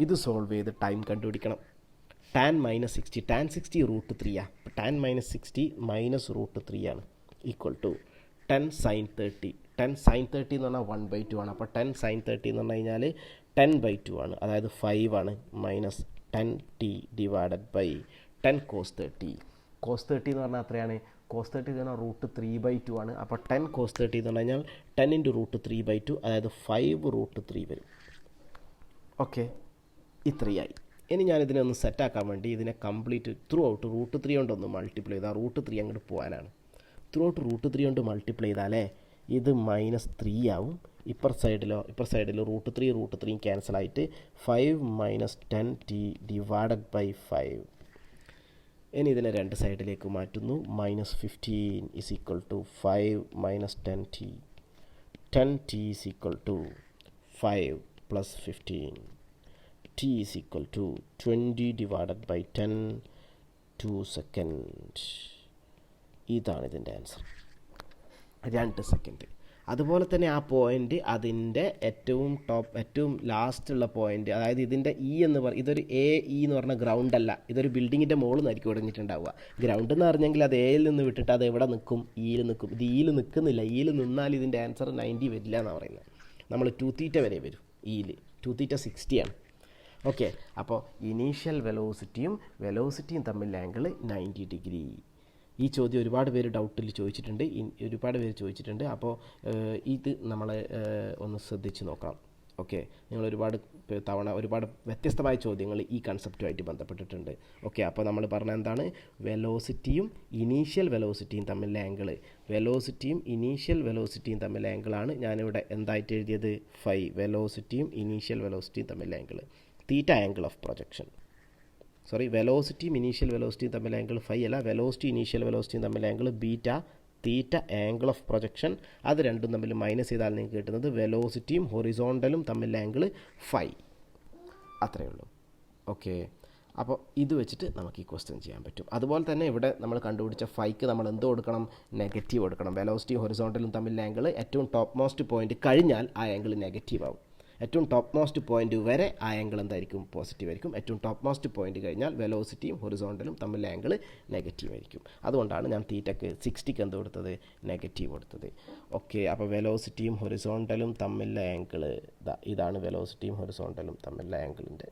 ഇത് സോൾവ് ചെയ്ത് ടൈം കണ്ടുപിടിക്കണം. ടാൻ മൈനസ് 60, ടാൻ 60 √3 അപ്പോൾ ടാൻ മൈനസ് 60 മൈനസ് √3 ആണ് equal to 10 sign 30. 10 sign 30 എന്ന് പറഞ്ഞാൽ 1/2 ആണ്. അപ്പോൾ 10 സൈൻ 30 എന്ന് പറഞ്ഞു കഴിഞ്ഞാൽ 10/2 ആണ്, അതായത് 5 ആണ്, minus 10t divided by 10 cos 30. Cos 30 എന്ന് പറഞ്ഞാൽ എത്രയാണ്? കോസ് 30 എന്ന് പറഞ്ഞാൽ √3/2 ആണ്. അപ്പോൾ 10 കോസ് 30 എന്ന് പറഞ്ഞു കഴിഞ്ഞാൽ 10 × √3/2, അതായത് 5√3 വരും. ഓക്കെ, ഇത്രയായി. ഇനി ഞാനിതിനെ ഒന്ന് സെറ്റാക്കാൻ വേണ്ടി ഇതിനെ കംപ്ലീറ്റ് ത്രൂ ഔട്ട് √3 കൊണ്ടൊന്ന് മൾട്ടിപ്ലൈ ചെയ്താൽ √3 അങ്ങോട്ട് പോകാനാണ്. ത്രൂ ഔട്ട് √3 കൊണ്ട് മൾട്ടിപ്ലൈ ചെയ്താലേ ഇത് -3 ആവും. ഇപ്പർ സൈഡിൽ √3 ക്യാൻസൽ ആയിട്ട് 5 മൈനസ് 10t ഡിവൈഡഡ് ബൈ 5. ഇനി ഇതിനെ രണ്ട് സൈഡിലേക്ക് മാറ്റുന്നു. -15 is equal to 5 minus 10t. 10t is equal to 5 plus 15. t is equal to 20 divided by 10 2 seconds. ഇതാണ് ഇതിൻ്റെ ആൻസർ, 2 സെക്കൻഡ്. അതുപോലെ തന്നെ ആ പോയിൻ്റ് അതിൻ്റെ ഏറ്റവും ലാസ്റ്റുള്ള പോയിൻ്റ്, അതായത് ഇതിൻ്റെ ഇതൊരു ഇ എന്ന് പറഞ്ഞ ഗ്രൗണ്ട് അല്ല, ഇതൊരു ബിൽഡിങ്ങിൻ്റെ മുകളിൽ നിന്നായിരിക്കും ഒടങ്ങിയിട്ടുണ്ടാവുക. ഗ്രൗണ്ട് എന്ന് പറഞ്ഞെങ്കിൽ അത് എയിൽ നിന്ന് വിട്ടിട്ട് അത് എവിടെ നിൽക്കും? ഇയിൽ നിൽക്കും. ഇത് ഇയിൽ നിൽക്കുന്നില്ല. ഇയിൽ നിന്നാൽ ഇതിൻ്റെ ആൻസർ 90 വരില്ല എന്നാണ് പറയുന്നത്. നമ്മൾ 2θ വരെ വരും. ഇയിൽ 2θ 60 ആണ്. ഓക്കെ, അപ്പോൾ ഇനീഷ്യൽ വെലോസിറ്റിയും തമ്മിലുള്ള ആംഗിൾ 90 ഡിഗ്രി. ഈ ചോദ്യം ഒരുപാട് പേര് ഡൗട്ടിൽ ചോദിച്ചിട്ടുണ്ട്. അപ്പോൾ ഇത് നമ്മൾ ഒന്ന് ശ്രദ്ധിച്ച് നോക്കാം. ഓക്കെ, നിങ്ങൾ ഒരുപാട് വ്യത്യസ്തമായ ചോദ്യങ്ങൾ ഈ കൺസെപ്റ്റുമായിട്ട് ബന്ധപ്പെട്ടിട്ടുണ്ട്. ഓക്കെ, അപ്പോൾ നമ്മൾ പറഞ്ഞ എന്താണ്? ഇനീഷ്യൽ വെലോസിറ്റിയും തമ്മിലുള്ള ആംഗിളാണ് ഞാനിവിടെ എന്തായിട്ട് എഴുതിയത്? ഫൈ. വെലോസിറ്റിയും ഇനീഷ്യൽ വെലോസിറ്റിയും തമ്മിലുള്ള angle theta, angle of projection. വെലോസിറ്റിയും ഇനീഷ്യൽ വെലോസിറ്റിയും തമ്മിലുള്ള ആംഗിൾ ഫൈ അല്ല, വെലോസിറ്റി ഇനീഷ്യൽ വെലോസിറ്റിയും തമ്മിലുള്ള angle beta, theta angle of projection. അത് രണ്ടും തമ്മിൽ മൈനസ് ചെയ്താൽ നിങ്ങൾക്ക് കിട്ടുന്നത് വെലോസിറ്റിയും ഹൊറിസോണ്ടലും തമ്മിലുള്ള ആംഗിൾ ഫൈ. അത്രയേ ഉള്ളൂ. ഓക്കെ, അപ്പോൾ ഇത് വെച്ചിട്ട് നമുക്ക് ഈ ക്വസ്റ്റ്യൻ ചെയ്യാൻ പറ്റും. അതുപോലെ തന്നെ ഇവിടെ നമ്മൾ കണ്ടുപിടിച്ച ഫൈക്ക് നമ്മൾ എന്ത് കൊടുക്കണം? നെഗറ്റീവ് കൊടുക്കണം. വെലോസിറ്റിയും ഹൊറിസോണ്ടലും തമ്മിലുള്ള ആംഗിൾ ഏറ്റവും ടോപ്പ് മോസ്റ്റ് പോയിന്റ് കഴിഞ്ഞാൽ ആ ആംഗിൾ നെഗറ്റീവ് ആവും. ഏറ്റവും ടോപ്പ് മോസ്റ്റ് പോയിന്റ് വരെ ആ ആംഗിൾ എന്തായിരിക്കും? പോസിറ്റീവ് ആയിരിക്കും. ഏറ്റവും ടോപ്പ് മോസ്റ്റ് പോയിന്റ് കഴിഞ്ഞാൽ വെലോസിറ്റിയും ഹൊറിസോണ്ടലും തമ്മിലുള്ള ആംഗിൾ നെഗറ്റീവ് ആയിരിക്കും. അതുകൊണ്ടാണ് ഞാൻ തീറ്റയ്ക്ക് 60ക്ക് എന്ത് കൊടുത്തത്? നെഗറ്റീവ് കൊടുത്തത്. ഓക്കെ, അപ്പോൾ വെലോസിറ്റിയും ഹൊറിസോണ്ടലും തമ്മിലുള്ള ആംഗിൾ ഇതാണ്. വെലോസിറ്റിയും ഹൊറിസോണ്ടലും തമ്മിലുള്ള ആംഗിളിൻ്റെ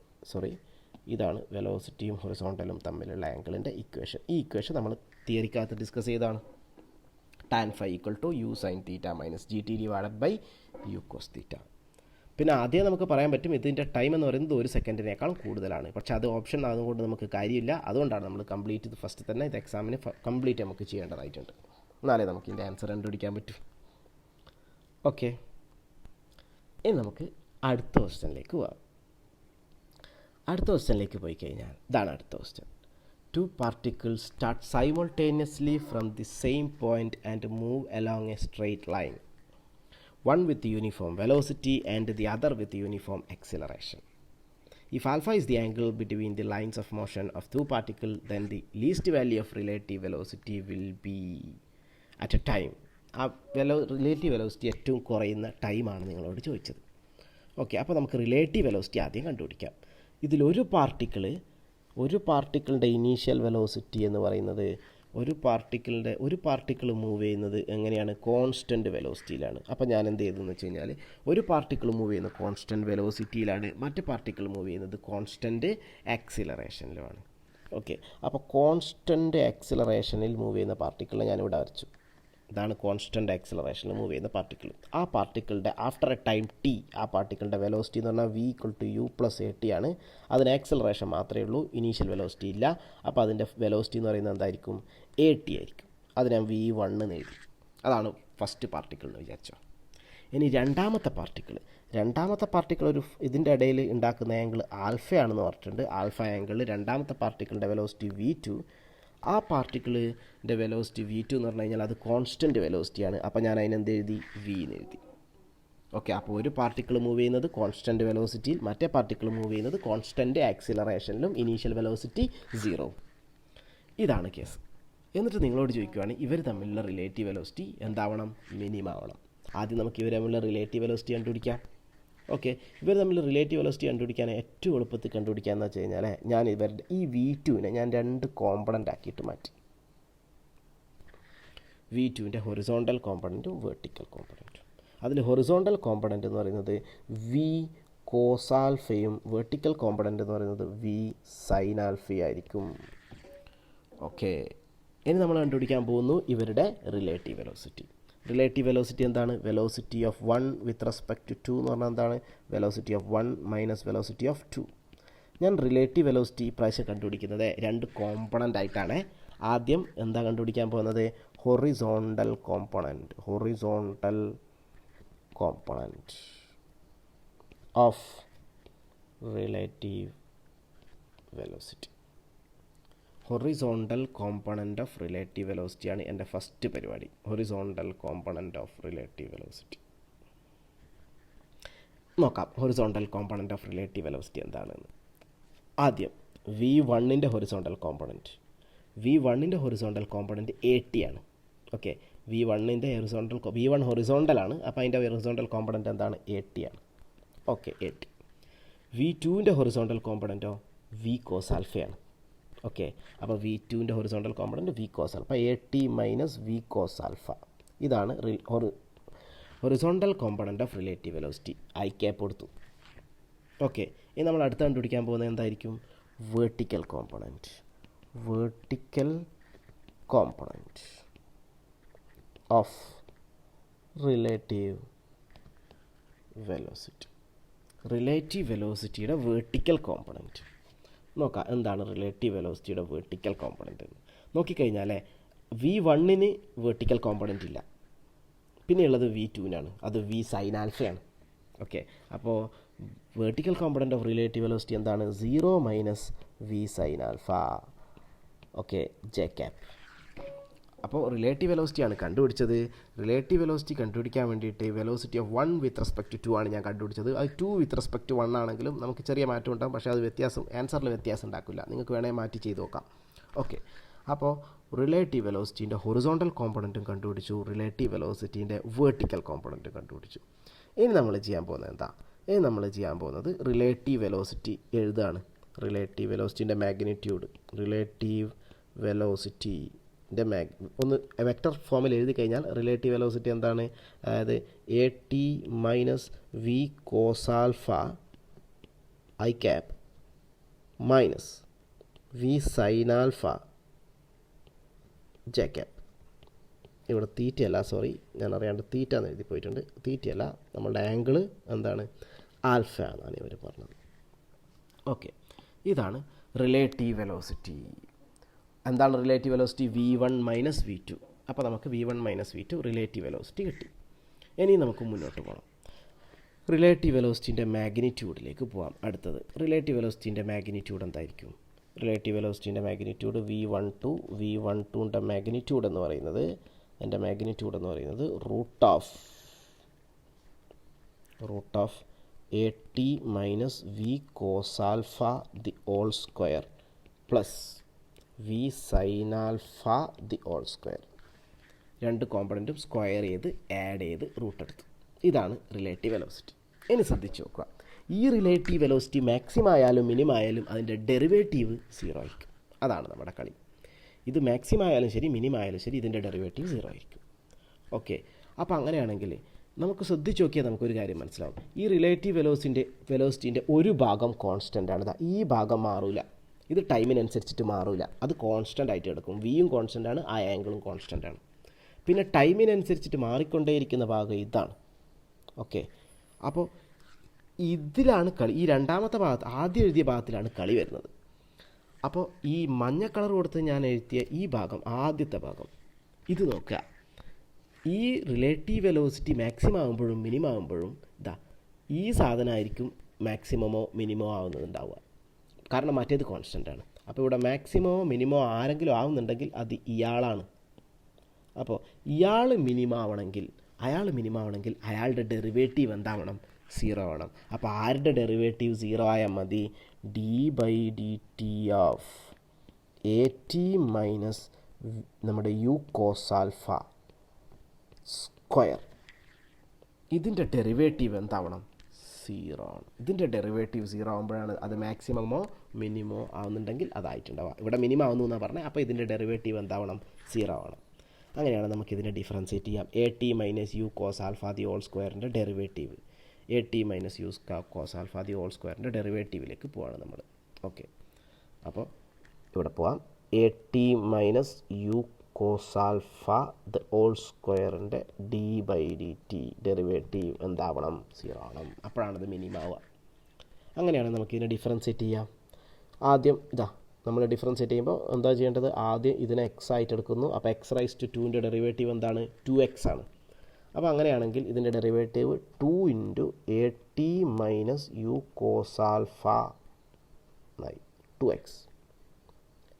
ഇതാണ് വെലോസിറ്റിയും ഹൊറിസോണ്ടലും തമ്മിലുള്ള ആംഗിളിൻ്റെ ഇക്വേഷൻ. ഈ ഇക്വേഷൻ നമ്മൾ തിയറിക്കകത്ത് ഡിസ്കസ് ചെയ്തതാണ്. tan phi equal to u sin theta minus gt divided by u cos theta. പിന്നെ ആദ്യം നമുക്ക് പറയാൻ പറ്റും ഇതിൻ്റെ ടൈം എന്ന് പറയുന്നത് 1 സെക്കൻഡിനേക്കാൾ കൂടുതലാണ്. പക്ഷേ അത് ഓപ്ഷൻ അതുകൊണ്ട് നമുക്ക് കാര്യമില്ല. അതുകൊണ്ടാണ് നമ്മൾ കംപ്ലീറ്റ് ഇത് ഫസ്റ്റ് തന്നെ ഇത് എക്സാമിന് കംപ്ലീറ്റ് നമുക്ക് ചെയ്യേണ്ടതായിട്ടുണ്ട്. എന്നാലേ നമുക്ക് ഇതിൻ്റെ ആൻസർ കണ്ടുപിടിക്കാൻ പറ്റും. ഓക്കെ, ഇനി നമുക്ക് അടുത്ത ക്വസ്റ്റ്യനിലേക്ക് പോകാം. അടുത്ത ക്വസ്റ്റ്യനിലേക്ക് പോയി കഴിഞ്ഞാൽ ഇതാണ് അടുത്ത question. 2 particles start simultaneously from the same point and move along a straight line. One with uniform velocity and the other with uniform acceleration. If alpha is the angle between the lines of motion of 2 particles, then the least value of relative velocity will be at a time. Relative velocity ഏറ്റവും കുറയുന്ന ടൈമാണ് നിങ്ങളോട് ചോദിച്ചത്. Okay, അപ്പോൾ നമുക്ക് relative velocity ആദ്യം കണ്ടുപിടിക്കാം. ഇതിലൊരു പാർട്ടിക്കിളിൻ്റെ ഇനീഷ്യൽ വെലോസിറ്റി എന്ന് പറയുന്നത് ഒരു പാർട്ടിക്കിൾ മൂവ് ചെയ്യുന്നത് എങ്ങനെയാണ്? കോൺസ്റ്റൻറ്റ് വെലോസിറ്റിയിലാണ്. അപ്പോൾ ഞാൻ എന്ത് ചെയ്തെന്ന് വെച്ച് കഴിഞ്ഞാൽ ഒരു പാർട്ടിക്കിൾ മൂവ് ചെയ്യുന്നത് കോൺസ്റ്റൻറ്റ് വെലോസിറ്റിയിലാണ്, മറ്റ് പാർട്ടിക്കിൾ മൂവ് ചെയ്യുന്നത് കോൺസ്റ്റൻറ്റ് ആക്സിലറേഷനിലുമാണ്. ഓക്കെ, അപ്പോൾ കോൺസ്റ്റൻറ്റ് ആക്സിലറേഷനിൽ മൂവ് ചെയ്യുന്ന പാർട്ടിക്കിളിനെ ഞാനിവിടെ വരച്ചു. ഇതാണ് കോൺസ്റ്റൻറ്റ് ആക്സിലറേഷനിൽ മൂവ് ചെയ്യുന്ന പാർട്ടിക്കിൾ. ആ പാർട്ടിക്കിളിൻ്റെ ആഫ്റ്റർ എ ടൈം ടി ആ പാർട്ടിക്കിളിൻ്റെ വെലോസിറ്റി എന്ന് പറഞ്ഞാൽ v = u + at ആണ്. അതിന് ആക്സിലറേഷൻ മാത്രമേ ഉള്ളൂ, ഇനീഷ്യൽ വെലോസിറ്റി ഇല്ല. അപ്പോൾ അതിൻ്റെ വെലോസിറ്റി എന്ന് പറയുന്നത് എന്തായിരിക്കും? at ആയിരിക്കും. അത് ഞാൻ v1 എന്ന് എഴുതി. അതാണ് ഫസ്റ്റ് പാർട്ടിക്കിൾ എന്ന് വിചാരിച്ചോ. ഇനി രണ്ടാമത്തെ പാർട്ടിക്കിൾ ഇതിൻ്റെ ഇടയിൽ ഉണ്ടാക്കുന്ന ആംഗിൾ ആൽഫയാണെന്ന് പറഞ്ഞിട്ടുണ്ട്. ആൽഫ ആംഗിൾ രണ്ടാമത്തെ പാർട്ടിക്കിളിൻ്റെ വെലോസിറ്റി v2. ആ പാർട്ടിക്കിളിൻ്റെ വെലോസിറ്റി v2 എന്ന് പറഞ്ഞു കഴിഞ്ഞാൽ അത് കോൺസ്റ്റൻറ്റ് വെലോസിറ്റിയാണ്. അപ്പോൾ ഞാൻ അതിനെന്ത് എഴുതി? v എന്ന് എഴുതി. ഓക്കെ, അപ്പോൾ ഒരു പാർട്ടിക്കിൾ മൂവ് ചെയ്യുന്നത് കോൺസ്റ്റൻറ്റ് വെലോസിറ്റിയിൽ, മറ്റേ പാർട്ടിക്കിൾ മൂവ് ചെയ്യുന്നത് കോൺസ്റ്റൻറ്റ് ആക്സിലറേഷനിലും, ഇനീഷ്യൽ വെലോസിറ്റി 0. ഇതാണ് കേസ്. എന്നിട്ട് നിങ്ങളോട് ചോദിക്കുകയാണ് ഇവർ തമ്മിലുള്ള റിലേറ്റീവ് വെലോസിറ്റി എന്താവണം, മിനിമം ആവണം. ആദ്യം നമുക്ക് ഇവർ തമ്മിലുള്ള റിലേറ്റീവ് വെലോസിറ്റി കണ്ടുപിടിക്കാം. ഓക്കെ, ഇവർ തമ്മിൽ റിലേറ്റീവ് വെലോസിറ്റി കണ്ടുപിടിക്കാൻ ഏറ്റവും എളുപ്പത്തിൽ കണ്ടുപിടിക്കുക എന്ന് വെച്ച് കഴിഞ്ഞാൽ ഞാൻ ഇവരുടെ ഈ V2-നെ ഞാൻ 2 കോമ്പണൻ്റ് ആക്കിയിട്ട് മാറ്റി. V2-ൻ്റെ ഹൊറിസോണ്ടൽ കോമ്പണൻറ്റും വെർട്ടിക്കൽ കോമ്പണൻറ്റും. അതിൽ ഹൊറിസോണ്ടൽ കോമ്പണൻ്റ് എന്ന് പറയുന്നത് V കോസ് ആൽഫയും വെർട്ടിക്കൽ കോമ്പണൻ്റ് എന്ന് പറയുന്നത് V സൈൻ ആൽഫയും ആയിരിക്കും. ഓക്കെ, ഇനി നമ്മൾ കണ്ടുപിടിക്കാൻ പോകുന്നു ഇവരുടെ റിലേറ്റീവ് വെലോസിറ്റി. റിലേറ്റീവ് വെലോസിറ്റി എന്താണ്? Velocity of 1 with respect to 2 എന്ന് പറഞ്ഞാൽ എന്താണ്? Velocity of 1 minus velocity of 2. ഞാൻ റിലേറ്റീവ് വെലോസിറ്റി ഇപ്രാവശ്യം കണ്ടുപിടിക്കുന്നത് 2 കോമ്പണൻ്റ് ആയിട്ടാണ്. ആദ്യം എന്താ കണ്ടുപിടിക്കാൻ പോകുന്നത്? Horizontal component. Horizontal component of relative velocity. Horizontal component of relative വെലോസിറ്റിയാണ് എൻ്റെ ഫസ്റ്റ് പരിപാടി. Horizontal component of relative velocity നോക്കാം. Horizontal component of relative velocity എന്താണെന്ന് ആദ്യം V1-ൻ്റെ ഹൊറിസോണ്ടൽ കോമ്പണൻറ്റ്. V1-ൻ്റെ ഹൊറിസോണ്ടൽ കോമ്പണൻറ്റ് 80 ആണ്. ഓക്കെ, V1-ൻ്റെ V1 ഹൊറിസോണ്ടലാണ്, അപ്പോൾ അതിൻ്റെ ഹൊറിസോണ്ടൽ കോമ്പണൻറ്റ് എന്താണ്? 80 ആണ്. ഓക്കെ, 80. V2-ൻ്റെ ഹൊറിസോണ്ടൽ കോമ്പണൻറ്റോ V കോസ് ആൽഫയാണ്. ഓക്കെ, അപ്പോൾ V2-ൻ്റെ horizontal component V cos alpha. 80 minus V cos alpha. ഇതാണ് horizontal component of relative velocity. I cap കൊടുത്തു. ഓക്കെ, ഇനി നമ്മൾ അടുത്ത് കണ്ടുപിടിക്കാൻ പോകുന്നത് എന്തായിരിക്കും? Vertical component. Vertical component of relative velocity. Relative വെലോസിറ്റിയുടെ വെർട്ടിക്കൽ കോമ്പണൻറ്റ് നോക്കാം. എന്താണ് റിലേറ്റീവ് വെലോസിറ്റിയുടെ വെർട്ടിക്കൽ കോമ്പണൻറ്റ് എന്ന് നോക്കിക്കഴിഞ്ഞാൽ V1-ന് വെർട്ടിക്കൽ കോമ്പണൻറ്റ് ഇല്ല. പിന്നെയുള്ളത് V2-നാണ്, അത് V സൈൻ ആൽഫയാണ്. ഓക്കെ, അപ്പോൾ vertical component of relative velocity എന്താണ്? 0 minus V sine alpha. Okay, j cap. അപ്പോൾ റിലേറ്റീവ് വെലോസിറ്റിയാണ് കണ്ടുപിടിച്ചത്. റിലേറ്റീവ് വെലോസിറ്റി കണ്ടുപിടിക്കാൻ വേണ്ടിയിട്ട് velocity of 1 with respect to 2 ആണ് ഞാൻ കണ്ടുപിടിച്ചത്. അത് 2 വിത്ത് റെസ്പെക്ട് ടു 1 ആണെങ്കിലും നമുക്ക് ചെറിയ മാറ്റം ഉണ്ടാകും, പക്ഷേ അത് ആൻസറിൽ വ്യത്യാസം ഉണ്ടാക്കില്ല. നിങ്ങൾക്ക് വേണമെങ്കിൽ മാറ്റി ചെയ്ത് നോക്കാം. ഓക്കെ, അപ്പോൾ റിലേറ്റീവ് വെലോസിറ്റീൻ്റെ ഹൊറിസോണ്ടൽ കോമ്പണൻറ്റും കണ്ടുപിടിച്ചു, റിലേറ്റീവ് വെലോസിറ്റീൻ്റെ വെർട്ടിക്കൽ കോമ്പണൻറ്റും കണ്ടുപിടിച്ചു. ഇനി നമ്മൾ ചെയ്യാൻ പോകുന്നത് എന്താ? ഇനി നമ്മൾ ചെയ്യാൻ പോകുന്നത് റിലേറ്റീവ് വെലോസിറ്റി എഴുതാണ്. റിലേറ്റീവ് വെലോസിറ്റീൻ്റെ മാഗ്നിറ്റ്യൂഡ്. റിലേറ്റീവ് വെലോസിറ്റീൻ്റെ ഒന്ന് വെക്റ്റർ ഫോമിൽ എഴുതി കഴിഞ്ഞാൽ റിലേറ്റീവ് വെലോസിറ്റി എന്താണ്? അതായത് AT minus V cos alpha i cap minus V sine alpha j cap. ഇവിടെ തീറ്റയല്ല, സോറി, ഞാൻ അറിയാണ്ട് തീറ്റ എന്ന് എഴുതി പോയിട്ടുണ്ട്. തീറ്റയല്ല, നമ്മളുടെ ആംഗിള് എന്താണ്? ആൽഫ എന്നാണ് ഇവർ പറഞ്ഞത്. ഓക്കെ, ഇതാണ് റിലേറ്റീവ് വെലോസിറ്റി. എന്താണ് relative velocity? V1 minus V2. അപ്പോൾ നമുക്ക് V1 minus V2 relative velocity കിട്ടി. ഇനി നമുക്ക് മുന്നോട്ട് പോകണം. റിലേറ്റീവ് വെലോസിറ്റീൻ്റെ മാഗ്നിറ്റ്യൂഡിലേക്ക് പോകാം. അടുത്തത് റിലേറ്റീവ് വെലോസിറ്റീൻ്റെ മാഗ്നിറ്റ്യൂഡ് എന്തായിരിക്കും? റിലേറ്റീവ് വെലോസിറ്റീൻ്റെ മാഗ്നിറ്റ്യൂഡ് V12-ൻ്റെ മാഗ്നിറ്റ്യൂഡ് എന്ന് പറയുന്നത്, എൻ്റെ മാഗ്നിറ്റ്യൂഡ് എന്ന് പറയുന്നത് root of AT minus V cos alpha the whole square plus V sine alpha the whole square. 2 കോമ്പണൻറ്റും സ്ക്വയർ ചെയ്ത് ആഡ് ചെയ്ത് റൂട്ട് എടുത്തു. ഇതാണ് റിലേറ്റീവ് വെലോസിറ്റി. ഇനി ശ്രദ്ധിച്ച് നോക്കുക. ഈ റിലേറ്റീവ് വെലോസിറ്റി മാക്സിമം ആയാലും മിനിമം ആയാലും അതിൻ്റെ ഡെറിവേറ്റീവ് 0 ആയിരിക്കും. അതാണ് നമ്മുടെ കളി. ഇത് മാക്സിമം ആയാലും ശരി മിനിമം ആയാലും ശരി ഇതിൻ്റെ ഡെറിവേറ്റീവ് 0 ആയിരിക്കും. ഓക്കെ, അപ്പോൾ അങ്ങനെയാണെങ്കിൽ നമുക്ക് ശ്രദ്ധിച്ച് നോക്കിയാൽ നമുക്കൊരു കാര്യം മനസ്സിലാവും. ഈ റിലേറ്റീവ് വെലോസിറ്റീൻ്റെ ഒരു ഭാഗം കോൺസ്റ്റൻ്റ് ആണ്. ഈ ഭാഗം മാറില്ല. ഇത് ടൈമിനനുസരിച്ചിട്ട് മാറില്ല, അത് കോൺസ്റ്റൻ്റ് ആയിട്ട് എടുക്കും. വിയും കോൺസ്റ്റൻ്റ് ആണ്, ആ ആംഗിളും കോൺസ്റ്റൻ്റ് ആണ്. പിന്നെ ടൈമിനനുസരിച്ചിട്ട് മാറിക്കൊണ്ടേയിരിക്കുന്ന ഭാഗം ഇതാണ്. ഓക്കെ, അപ്പോൾ ഇതിലാണ് കളി. ഈ രണ്ടാമത്തെ ഭാഗത്ത്, ആദ്യം എഴുതിയ ഭാഗത്തിലാണ് കളി വരുന്നത്. അപ്പോൾ ഈ മഞ്ഞ കളർ കൊടുത്ത് ഞാൻ എഴുതിയ ഈ ഭാഗം, ആദ്യത്തെ ഭാഗം, ഇത് നോക്കുക. ഈ റിലേറ്റീവ് വെലോസിറ്റി മാക്സിമം ആകുമ്പോഴും മിനിമം ആകുമ്പോഴും ഈ സാധനമായിരിക്കും മാക്സിമമോ മിനിമോ ആവുന്നതുണ്ടാവുക. കാരണം മറ്റേത് കോൺസ്റ്റൻ്റ് ആണ്. അപ്പോൾ ഇവിടെ മാക്സിമമോ മിനിമോ ആരെങ്കിലും ആവുന്നുണ്ടെങ്കിൽ അത് ഇയാളാണ്. അപ്പോൾ ഇയാൾ മിനിമം ആവണമെങ്കിൽ അയാളുടെ ഡെറിവേറ്റീവ് എന്താവണം? 0 ആവണം. അപ്പോൾ ആരുടെ ഡെറിവേറ്റീവ് 0 ആയാൽ മതി? d/dt ഓഫ് AT മൈനസ് നമ്മുടെ യു കോസ് ആൽഫ സ്ക്വയർ, ഇതിൻ്റെ ഡെറിവേറ്റീവ് എന്താവണം? 0 ആണ്. ഇതിൻ്റെ ഡെറിവേറ്റീവ് 0 ആകുമ്പോഴാണ് അത് മാക്സിമമോ മിനിമോ ആവുന്നുണ്ടെങ്കിൽ അതായിട്ടുണ്ടാവുക. ഇവിടെ മിനിമം ആവുന്നു എന്നാണ് പറഞ്ഞത്. അപ്പോൾ ഇതിൻ്റെ ഡെറിവേറ്റീവ് എന്താവണം? 0 ആവണം. അങ്ങനെയാണ് നമുക്കിതിനെ ഡിഫറൻഷ്യേറ്റ് ചെയ്യാം. A T minus U cos alpha the whole സ്ക്വയറിൻ്റെ derivative, A T minus U cos alpha the whole സ്ക്വയറിൻ്റെ ഡെറിവേറ്റീവിലേക്ക് പോവാണ് നമ്മൾ. ഓക്കെ, അപ്പോൾ ഇവിടെ പോവാം. A T minus U cos alpha the whole സ്ക്വയറിൻ്റെ D by D T derivative എന്താവണം? 0 ആവണം. അപ്പോഴാണത് മിനിമം ആവുക. അങ്ങനെയാണ് നമുക്കിതിനെ ഡിഫറൻഷ്യേറ്റ് ചെയ്യാം. ആദ്യം നമ്മൾ ഡിഫറൻഷ്യേറ്റ് ചെയ്യുമ്പോൾ എന്താ ചെയ്യേണ്ടത്? ആദ്യം ഇതിനെ എക്സ് ആയിട്ട് എടുക്കുന്നു. അപ്പോൾ എക്സ് റൈസ് ടു 2ൻ്റെ ഡെറിവേറ്റീവ് എന്താണ്? 2x ആണ്. അപ്പോൾ അങ്ങനെയാണെങ്കിൽ ഇതിൻ്റെ derivative 2 into A T minus U cos alpha 2x,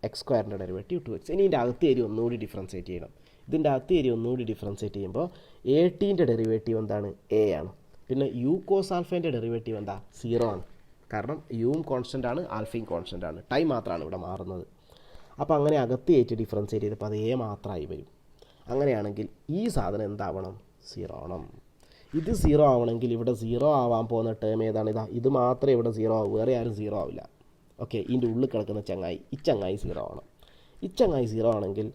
X സ്ക്വയറിൻ്റെ ഡെറിവേറ്റീവ് 2x. ഇനി ഇതിൻ്റെ അകത്ത് ഏരിയ ഒന്നുകൂടി ഡിഫറൻഷ്യേറ്റ് ചെയ്യണം. ഇതിൻ്റെ അകത്ത് ഏരിയ ഒന്നുകൂടി ഡിഫറൻഷ്യേറ്റ് ചെയ്യുമ്പോൾ എ ടീൻ്റെ ഡെറിവേറ്റീവ് എന്താണ്? എ ആണ്. പിന്നെ യു കോസ് ആൽഫേൻ്റെ ഡെറിവേറ്റീവ് എന്താ? 0 ആണ്. കാരണം യുവും കോൺസ്റ്റൻ്റ് ആണ്, ആൽഫയും കോൺസ്റ്റൻ്റ് ആണ്. ടൈം മാത്രമാണ് ഇവിടെ മാറുന്നത്. അപ്പോൾ അങ്ങനെ അകത്ത് ഏറ്റ് ഡിഫറൻഷ്യേറ്റ് ചെയ്തപ്പോൾ അത് എ മാത്രമായി വരും. അങ്ങനെയാണെങ്കിൽ ഈ സാധനം എന്താവണം? 0 ആവണം. ഇത് 0 ആവണമെങ്കിൽ ഇവിടെ 0 ആവാൻ പോകുന്ന ടേം ഏതാണ്? ഇത് മാത്രമേ ഇവിടെ 0 ആവൂ, വേറെ ആരും 0 ആവില്ല. ഓക്കെ, ഇതിൻ്റെ ഉള്ളിൽ കിടക്കുന്ന ചങ്ങായി, ഈ ചങ്ങായി 0 ആവണം. ഈ ചങ്ങായി 0 ആണെങ്കിൽ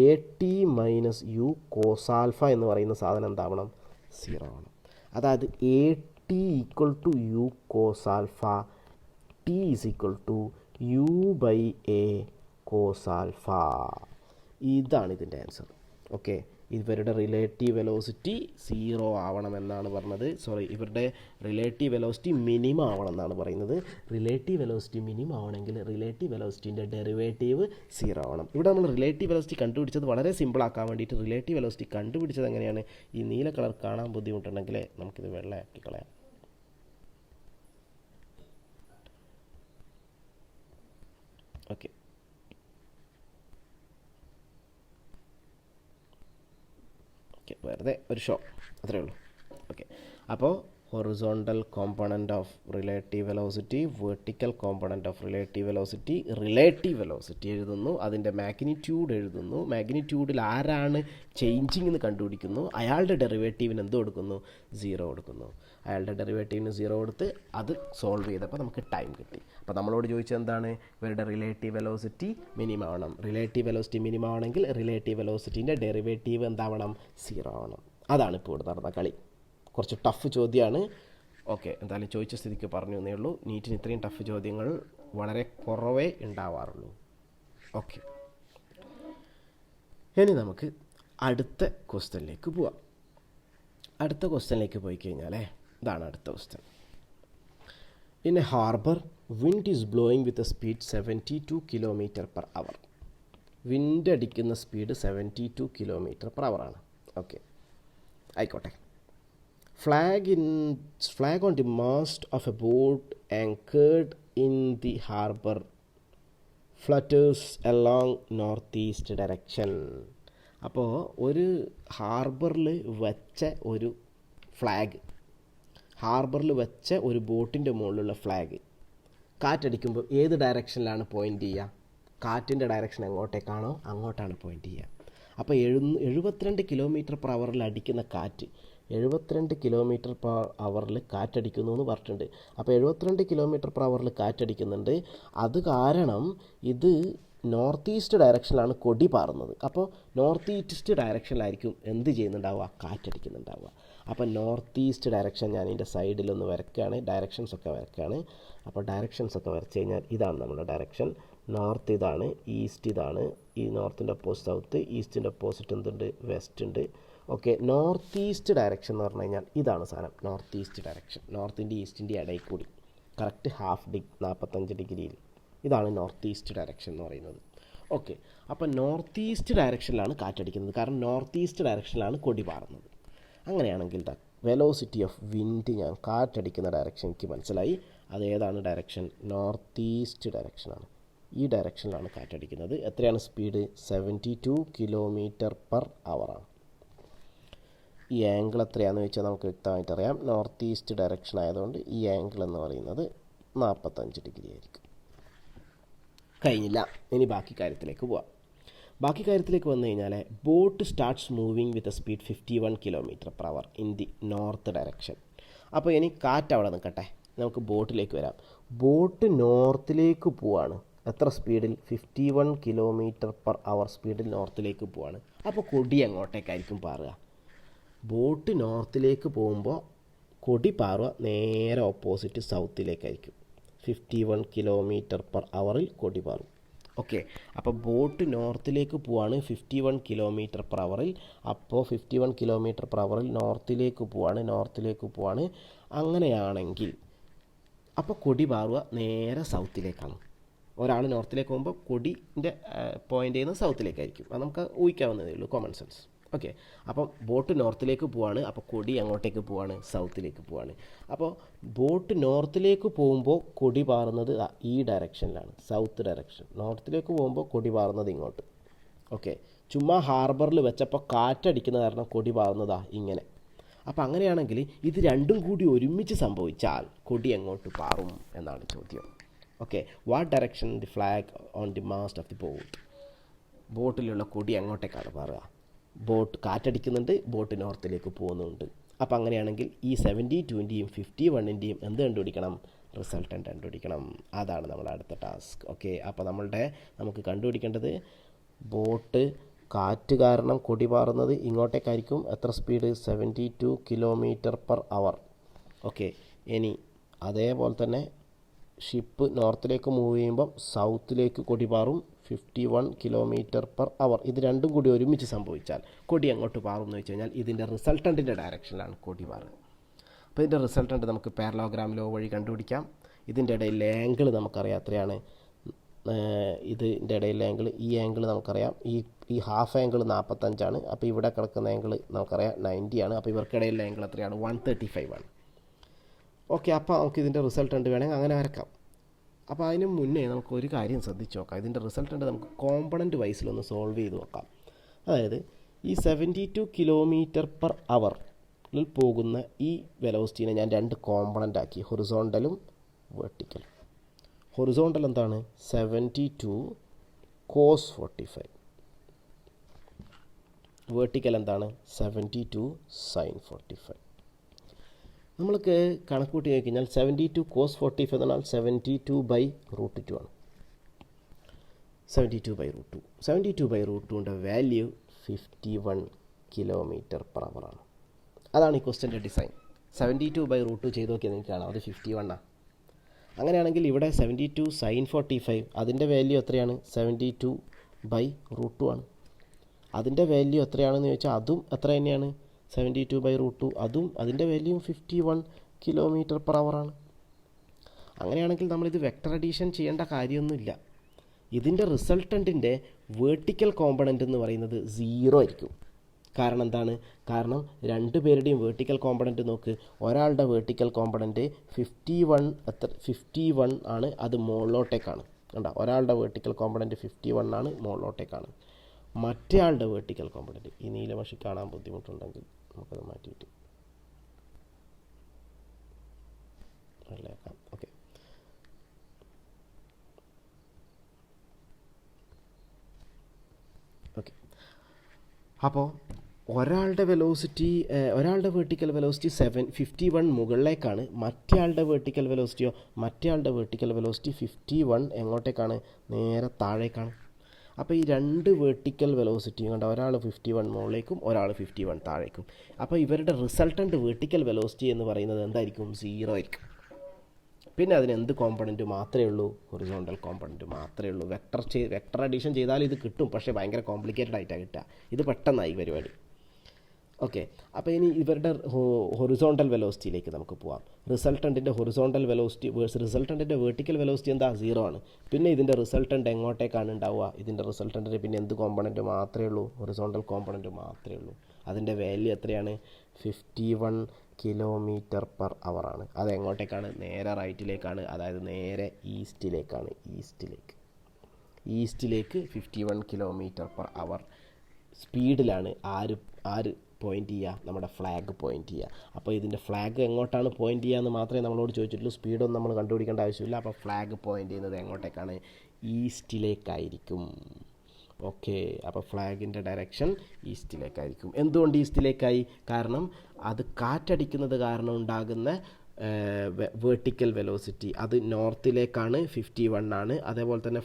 a T minus U cos alpha എന്ന് പറയുന്ന സാധനം എന്താവണം? 0 ആവണം. അതായത് a t equal to u cos alpha, t is equal to u by a cos alpha. ഇതാണ് ഇതിൻ്റെ ആൻസർ. ഓക്കെ, ഇവരുടെ റിലേറ്റീവ് വെലോസിറ്റി 0 ആവണമെന്നാണ് പറഞ്ഞത്. ഇവരുടെ റിലേറ്റീവ് വെലോസിറ്റി മിനിമം ആവണം എന്നാണ് പറയുന്നത്. റിലേറ്റീവ് വെലോസിറ്റി മിനിമം ആവണമെങ്കിൽ റിലേറ്റീവ് വെലോസിറ്റിൻ്റെ ഡെറിവേറ്റീവ് 0 ആവണം. ഇവിടെ നമ്മൾ റിലേറ്റീവ് വെലോസിറ്റി കണ്ടുപിടിച്ചത് വളരെ സിമ്പിളാക്കാൻ വേണ്ടിയിട്ട് റിലേറ്റീവ് വെലോസിറ്റി കണ്ടുപിടിച്ചത് എങ്ങനെയാണ്? ഈ നീല കളർ കാണാൻ ബുദ്ധിമുട്ടുണ്ടെങ്കിൽ നമുക്കിത് വെള്ളയാക്കി കളയാം. ഓക്കെ, വെറുതെ ഒരു ഷോ, അത്രയേ ഉള്ളൂ. ഓക്കെ, അപ്പോൾ horizontal component of relative velocity, vertical component of relative velocity എഴുതുന്നു. അതിൻ്റെ മാഗ്നിറ്റ്യൂഡ് എഴുതുന്നു. മാഗ്നിറ്റ്യൂഡിൽ ആരാണ് ചേഞ്ചിങ് എന്ന് കണ്ടുപിടിക്കുന്നു. അയാളുടെ ഡെറിവേറ്റീവിന് എന്ത് കൊടുക്കുന്നു? 0 കൊടുക്കുന്നു. അയാളുടെ ഡെറിവേറ്റീവിന് 0 കൊടുത്ത് അത് സോൾവ് ചെയ്തപ്പോൾ നമുക്ക് ടൈം കിട്ടി. അപ്പോൾ നമ്മളോട് ചോദിച്ചത് എന്താണ്? ഇവരുടെ റിലേറ്റീവ് വെലോസിറ്റി മിനിമം ആവണം. റിലേറ്റീവ് വെലോസിറ്റി മിനിമം ആവണമെങ്കിൽ റിലേറ്റീവ് വെലോസിറ്റീൻ്റെ ഡെറിവേറ്റീവ് എന്താവണം? 0 ആവണം. അതാണ് ഇപ്പോൾ ഇവിടെ നടന്ന കളി. കുറച്ച് ടഫ് ചോദ്യമാണ്. ഓക്കെ, എന്തായാലും ചോദിച്ച സ്ഥിതിക്ക് പറഞ്ഞു എന്നേ ഉള്ളൂ. നീറ്റിന് ഇത്രയും ടഫ് ചോദ്യങ്ങൾ വളരെ കുറവേ ഉണ്ടാവാറുള്ളൂ. ഓക്കെ, ഇനി നമുക്ക് അടുത്ത ക്വസ്റ്റ്യനിലേക്ക് പോവാം. അടുത്ത ക്വസ്റ്റ്യനിലേക്ക് പോയി കഴിഞ്ഞാൽ ഇതാണ് അടുത്ത question. In A harbour wind is blowing with a speed 72 km/h. Wind അടിക്കുന്ന സ്പീഡ് 72 km/h ആണ്. ഓക്കെ, ആയിക്കോട്ടെ. Flag on the mast of a boat anchored in the harbor flutters along northeast direction. അപ്പോൾ ഒരു ഹാർബറിൽ വെച്ച ഒരു ഫ്ലാഗ്, ഹാർബറിൽ വെച്ച ഒരു ബോട്ടിൻ്റെ മുകളിലുള്ള ഫ്ലാഗ് കാറ്റടിക്കുമ്പോൾ ഏത് ഡയറക്ഷനിലാണ് പോയിൻ്റ് ചെയ്യുക? കാറ്റിൻ്റെ ഡയറക്ഷൻ എങ്ങോട്ടേക്കാണോ അങ്ങോട്ടാണ് പോയിൻ്റ് ചെയ്യുക. അപ്പോൾ 72 km/h അടിക്കുന്ന കാറ്റ്, 72 km/h കാറ്റടിക്കുന്നു എന്ന് പറഞ്ഞിട്ടുണ്ട്. അപ്പോൾ 72 km/h കാറ്റടിക്കുന്നുണ്ട്. അത് കാരണം ഇത് നോർത്ത് ഈസ്റ്റ് ഡയറക്ഷനിലാണ് കൊടി പാറുന്നത്. അപ്പോൾ നോർത്ത് ഈസ്റ്റ് ഡയറക്ഷനിലായിരിക്കും എന്ത് ചെയ്യുന്നുണ്ടാവുക? കാറ്റടിക്കുന്നുണ്ടാവുക. അപ്പോൾ നോർത്ത് ഈസ്റ്റ് ഡയറക്ഷൻ ഞാൻ ഇതിൻ്റെ സൈഡിലൊന്ന് വരയ്ക്കുകയാണ്, ഡയറക്ഷൻസൊക്കെ വരയ്ക്കുകയാണ്. അപ്പോൾ ഡയറക്ഷൻസൊക്കെ വരച്ച് കഴിഞ്ഞാൽ ഇതാണ് നമ്മുടെ ഡയറക്ഷൻ. നോർത്ത് ഇതാണ്, ഈസ്റ്റ് ഇതാണ്. ഈ നോർത്തിൻ്റെ ഓപ്പോസിറ്റ് സൗത്ത്, ഈസ്റ്റിൻ്റെ ഓപ്പോസിറ്റ് എന്തുണ്ട്? വെസ്റ്റ് ഉണ്ട്. ഓക്കെ, നോർത്ത് ഈസ്റ്റ് ഡയറക്ഷൻ എന്ന് പറഞ്ഞു കഴിഞ്ഞാൽ ഇതാണ് സാധനം. നോർത്ത് ഈസ്റ്റ് ഡയറക്ഷൻ, നോർത്തിൻ്റെ ഈസ്റ്റിൻ്റെ ഇടയിൽ കൂടി കറക്റ്റ് 45 ഡിഗ്രിയിൽ. ഇതാണ് നോർത്ത് ഈസ്റ്റ് ഡയറക്ഷൻ എന്ന് പറയുന്നത്. ഓക്കെ, അപ്പോൾ നോർത്ത് ഈസ്റ്റ് ഡയറക്ഷനിലാണ് കാറ്റടിക്കുന്നത്. കാരണം നോർത്ത് ഈസ്റ്റ് ഡയറക്ഷനിലാണ് കൊടി പാറുന്നത്. അങ്ങനെയാണെങ്കിൽ വെലോസിറ്റി ഓഫ് വിൻഡ്, ഞാൻ കാറ്റടിക്കുന്ന ഡയറക്ഷൻ എനിക്ക് മനസ്സിലായി. അത് ഏതാണ് ഡയറക്ഷൻ? North east ഡയറക്ഷനാണ്. ഈ ഡയറക്ഷനിലാണ് കാറ്റടിക്കുന്നത്. എത്രയാണ് സ്പീഡ്? 72 km/h ആണ്. ഈ ആംഗിൾ എത്രയാണെന്ന് വെച്ചാൽ നമുക്ക് വ്യക്തമായിട്ട് അറിയാം. നോർത്ത് ഈസ്റ്റ് ഡയറക്ഷൻ ആയതുകൊണ്ട് ഈ ആംഗിൾ എന്ന് പറയുന്നത് 45 ഡിഗ്രി ആയിരിക്കും. കഴിഞ്ഞില്ല, ഇനി ബാക്കി കാര്യത്തിലേക്ക് പോവാം. ബാക്കി കാര്യത്തിലേക്ക് വന്നു കഴിഞ്ഞാൽ boat starts moving with a speed 51 km/h in the north direction. അപ്പോൾ ഇനി കാറ്റ് അവിടെ നിൽക്കട്ടെ, നമുക്ക് ബോട്ടിലേക്ക് വരാം. ബോട്ട് നോർത്തിലേക്ക് പോവാണ്. എത്ര സ്പീഡിൽ? 51 km/h സ്പീഡിൽ നോർത്തിലേക്ക് പോവാണ്. അപ്പോൾ കൊടി എങ്ങോട്ടേക്കായിരിക്കും പാറുക? ബോട്ട് നോർത്തിലേക്ക് പോകുമ്പോൾ കൊടി പാറുക നേരെ ഓപ്പോസിറ്റ് സൗത്തിലേക്കായിരിക്കും. 51 km/h കൊടി പാറും. ഓക്കെ, അപ്പോൾ ബോട്ട് നോർത്തിലേക്ക് പോവാണ് 51 km/h. അപ്പോൾ 51 km/h നോർത്തിലേക്ക് പോവാണ്. അങ്ങനെയാണെങ്കിൽ അപ്പോൾ കൊടി പാറുക നേരെ സൗത്തിലേക്കാണ്. ഒരാൾ നോർത്തിലേക്ക് പോകുമ്പോൾ കൊടിൻ്റെ പോയിൻ്റ് ചെയ്യുന്നത് സൗത്തിലേക്കായിരിക്കും. അത് നമുക്ക് ഊഹിക്കാവുന്നതേ ഉള്ളൂ, കോമൺ സെൻസ്. ഓക്കെ, അപ്പം ബോട്ട് നോർത്തിലേക്ക് പോവാണ്. അപ്പോൾ കൊടി അങ്ങോട്ടേക്ക് പോവാണ്? സൗത്തിലേക്ക് പോവാണ്. അപ്പോൾ ബോട്ട് നോർത്തിലേക്ക് പോകുമ്പോൾ കൊടി പാറുന്നത് ഈ ഡയറക്ഷനിലാണ്, സൗത്ത് ഡയറക്ഷൻ. നോർത്തിലേക്ക് പോകുമ്പോൾ കൊടി പാറുന്നത് ഇങ്ങോട്ട്. ഓക്കെ, ചുമ്മാ ഹാർബറിൽ വെച്ചപ്പോൾ കാറ്റടിക്കുന്ന കാരണം കൊടി പാറുന്നതാ ഇങ്ങനെ. അപ്പോൾ അങ്ങനെയാണെങ്കിൽ ഇത് രണ്ടും കൂടി ഒരുമിച്ച് സംഭവിച്ചാൽ കൊടി എങ്ങോട്ട് പാറും എന്നാണ് ചോദ്യം. Okay, what direction the flag on the mast of the boat? ബോട്ടിലുള്ള കൊടി എങ്ങോട്ടേക്കാണ് പാറുക? ബോട്ട് കാറ്റടിക്കുന്നുണ്ട്, ബോട്ട് നോർത്തിലേക്ക് പോകുന്നുണ്ട്. അപ്പോൾ അങ്ങനെയാണെങ്കിൽ ഈ 72-ൻ്റെയും 51-ൻ്റെയും എന്ത് കണ്ടുപിടിക്കണം? റിസൾട്ടൻ്റ് കണ്ടുപിടിക്കണം. അതാണ് നമ്മുടെ അടുത്ത ടാസ്ക്. ഓക്കെ, അപ്പോൾ നമുക്ക് കണ്ടുപിടിക്കേണ്ടത് ബോട്ട് കാറ്റ് കാരണം കൊടി പാറുന്നത് ഇങ്ങോട്ടേക്കായിരിക്കും. എത്ര സ്പീഡ്? 72 km/h. ഓക്കെ, ഇനി അതേപോലെ തന്നെ ഷിപ്പ് നോർത്തിലേക്ക് മൂവ് ചെയ്യുമ്പം സൗത്തിലേക്ക് കൊടി പാറും 51 km/h. ഇത് രണ്ടും കൂടി ഒരുമിച്ച് സംഭവിച്ചാൽ കൊടി എങ്ങോട്ട് പാറും എന്ന് വെച്ച് കഴിഞ്ഞാൽ ഇതിൻ്റെ റിസൾട്ടൻറ്റിൻ്റെ ഡയറക്ഷനിലാണ് കൊടി പാറുക. അപ്പോൾ ഇതിൻ്റെ റിസൾട്ടൻറ്റ് നമുക്ക് പാരലോഗ്രാം ലോ വഴി കണ്ടുപിടിക്കാം. ഇതിൻ്റെ ഇടയിൽ ആംഗിൾ നമുക്കറിയാം എത്രയാണ്. ഇതിൻ്റെ ഇടയിൽ ആംഗിൾ, ഈ ആംഗിൾ നമുക്കറിയാം, ഈ ഹാഫ് ആംഗിൾ 45 അപ്പോൾ ഇവിടെ കിടക്കുന്ന ആംഗിൾ നമുക്കറിയാം 90 അപ്പോൾ ഇവർക്കിടയിലെ ആംഗിൾ എത്രയാണ്? 135 ഓക്കെ, അപ്പോൾ നമുക്ക് ഇതിൻ്റെ റിസൾട്ടൻറ്റ് വേണമെങ്കിൽ അങ്ങനെ വരക്കാം. അപ്പോൾ അതിന് മുന്നേ നമുക്ക് ഒരു കാര്യം ശ്രദ്ധിച്ച് നോക്കാം. ഇതിൻ്റെ റിസൾട്ടൻറ്റ് നമുക്ക് കോമ്പണൻറ്റ് വൈസിലൊന്ന് സോൾവ് ചെയ്ത് നോക്കാം. അതായത് ഈ 72 km/h പോകുന്ന ഈ വെലോസിറ്റീനെ ഞാൻ രണ്ട് കോമ്പണൻ്റ് ആക്കി, ഹൊറിസോണ്ടലും വെർട്ടിക്കലും. ഹൊറിസോണ്ടൽ എന്താണ്? 72 cos 45. വെർട്ടിക്കൽ എന്താണ്? 72 sin 45. നമ്മൾക്ക് കണക്ക് കൂട്ടി കഴിഞ്ഞാൽ 72 cos 45 എന്ന് പറഞ്ഞാൽ 72/√2 ആണ്. 72/√2. 72/√2ൻ്റെ വാല്യൂ 51 km/h ആണ്. അതാണ് ഈ ക്വസ്റ്റ്യൻ്റെ ഡിസൈൻ. 72/√2 ചെയ്ത് നോക്കിയാൽ നിങ്ങൾക്ക് കാണാം, അത് 51 ആണ്. അങ്ങനെയാണെങ്കിൽ ഇവിടെ 72 sin 45 അതിൻ്റെ വാല്യൂ എത്രയാണ്? 72/√2 ആണ്. അതിൻ്റെ വാല്യൂ എത്രയാണെന്ന് ചോദിച്ചാൽ അതും എത്ര തന്നെയാണ്? 72/√2. അതും അതിൻ്റെ വാല്യൂ 51 km/h ആണ്. അങ്ങനെയാണെങ്കിൽ നമ്മളിത് വെക്ടർ അഡീഷൻ ചെയ്യേണ്ട കാര്യമൊന്നുമില്ല. ഇതിൻ്റെ റിസൾട്ടൻറ്റിൻ്റെ വേർട്ടിക്കൽ കോമ്പണൻ്റ് എന്ന് പറയുന്നത് 0 ആയിരിക്കും. കാരണം എന്താണ്? കാരണം രണ്ട് പേരുടെയും വേർട്ടിക്കൽ കോമ്പണൻറ്റ് നോക്ക്. ഒരാളുടെ വേർട്ടിക്കൽ കോമ്പണൻറ്റ് 51 ആണ്, അത് മുകളിലോട്ടേക്കാണ്. കണ്ടോ, ഒരാളുടെ വേർട്ടിക്കൽ കോമ്പണൻറ്റ് 51 ആണ്, മുകളിലോട്ടേക്കാണ്. മറ്റേ ആളുടെ വേർട്ടിക്കൽ കോമ്പണൻറ്റ്, ഈ നീലമഷി കാണാൻ ബുദ്ധിമുട്ടുണ്ടെങ്കിൽ നമുക്കത് മാറ്റിയിട്ട് വെള്ളയാക്കാം. Okay, okay. അപ്പോൾ ഒരാളുടെ വേർട്ടിക്കൽ വെലോസിറ്റി 51 മുകളിലേക്കാണ്. മറ്റേ ആളുടെ വേർട്ടിക്കൽ വെലോസിറ്റി 51 എങ്ങോട്ടേക്കാണ്? നേരെ താഴേക്കാണ്. അപ്പോൾ ഈ രണ്ട് വേർട്ടിക്കൽ വെലോസിറ്റിയും കണ്ട, ഒരാൾ 51 മുകളിലേക്കും ഒരാൾ 51 താഴേക്കും. അപ്പോൾ ഇവരുടെ റിസൾട്ടൻ്റ് വേർട്ടിക്കൽ വെലോസിറ്റി എന്ന് പറയുന്നത് എന്തായിരിക്കും? 0 ആയിരിക്കും. പിന്നെ അതിന് എന്ത് കോമ്പണൻറ്റ് മാത്രമേ ഉള്ളൂ? ഹൊറിസോണ്ടൽ കോമ്പണൻറ്റ് മാത്രമേ ഉള്ളൂ. വെക്ടർ അഡീഷൻ ചെയ്താൽ ഇത് കിട്ടും, പക്ഷേ ഭയങ്കര കോംപ്ലിക്കേറ്റഡ് ആയിട്ടാണ് കിട്ടുക. ഇത് പെട്ടെന്നായി പരിപാടി. ഓക്കെ, അപ്പോൾ ഇനി ഇവരുടെ ഹൊറിസോണ്ടൽ വെലോസിറ്റിയിലേക്ക് നമുക്ക് പോകാം. റിസൾട്ടൻറ്റിൻ്റെ ഹൊറിസോണ്ടൽ വെലോസിറ്റി വേഴ്സ് റിസൾട്ടൻറ്റിൻ്റെ വേർട്ടിക്കൽ വെലോസിറ്റി എന്താ? 0 ആണ്. പിന്നെ ഇതിൻ്റെ റിസൾട്ടൻ്റ് എങ്ങോട്ടേക്കാണ് ഉണ്ടാവുക? ഇതിൻ്റെ റിസൾട്ടൻറ്റിന് പിന്നെ എന്ത് കോമ്പണൻറ്റ് മാത്രമേ ഉള്ളൂ? ഹൊറിസോണ്ടൽ കോമ്പണൻറ്റ് മാത്രമേ ഉള്ളൂ. അതിൻ്റെ വാല്യൂ എത്രയാണ്? 51 km/h ആണ്. അത് എങ്ങോട്ടേക്കാണ്? നേരെ റൈറ്റിലേക്കാണ്, അതായത് നേരെ ഈസ്റ്റിലേക്കാണ്. ഈസ്റ്റിലേക്ക് 51 km/h സ്പീഡിലാണ് ആര് പോയിൻ്റ് ചെയ്യുക? നമ്മുടെ ഫ്ലാഗ് പോയിൻ്റ് ചെയ്യുക. അപ്പോൾ ഇതിൻ്റെ ഫ്ലാഗ് എങ്ങോട്ടാണ് പോയിൻ്റ് ചെയ്യുക എന്ന് മാത്രമേ നമ്മളോട് ചോദിച്ചിട്ടുള്ളൂ. സ്പീഡൊന്നും നമ്മൾ കണ്ടുപിടിക്കേണ്ട ആവശ്യമില്ല. അപ്പോൾ ഫ്ലാഗ് പോയിൻ്റ് ചെയ്യുന്നത് എങ്ങോട്ടേക്കാണ്? ഈസ്റ്റിലേക്കായിരിക്കും. ഓക്കെ, അപ്പോൾ ഫ്ലാഗിൻ്റെ ഡയറക്ഷൻ ഈസ്റ്റിലേക്കായിരിക്കും. എന്തുകൊണ്ട് ഈസ്റ്റിലേക്കായി? കാരണം അത് കാറ്റടിക്കുന്നത് കാരണം ഉണ്ടാകുന്ന വേർട്ടിക്കൽ വെലോസിറ്റി അത് നോർത്തിലേക്കാണ്, 51 ആണ്. അതേപോലെ തന്നെ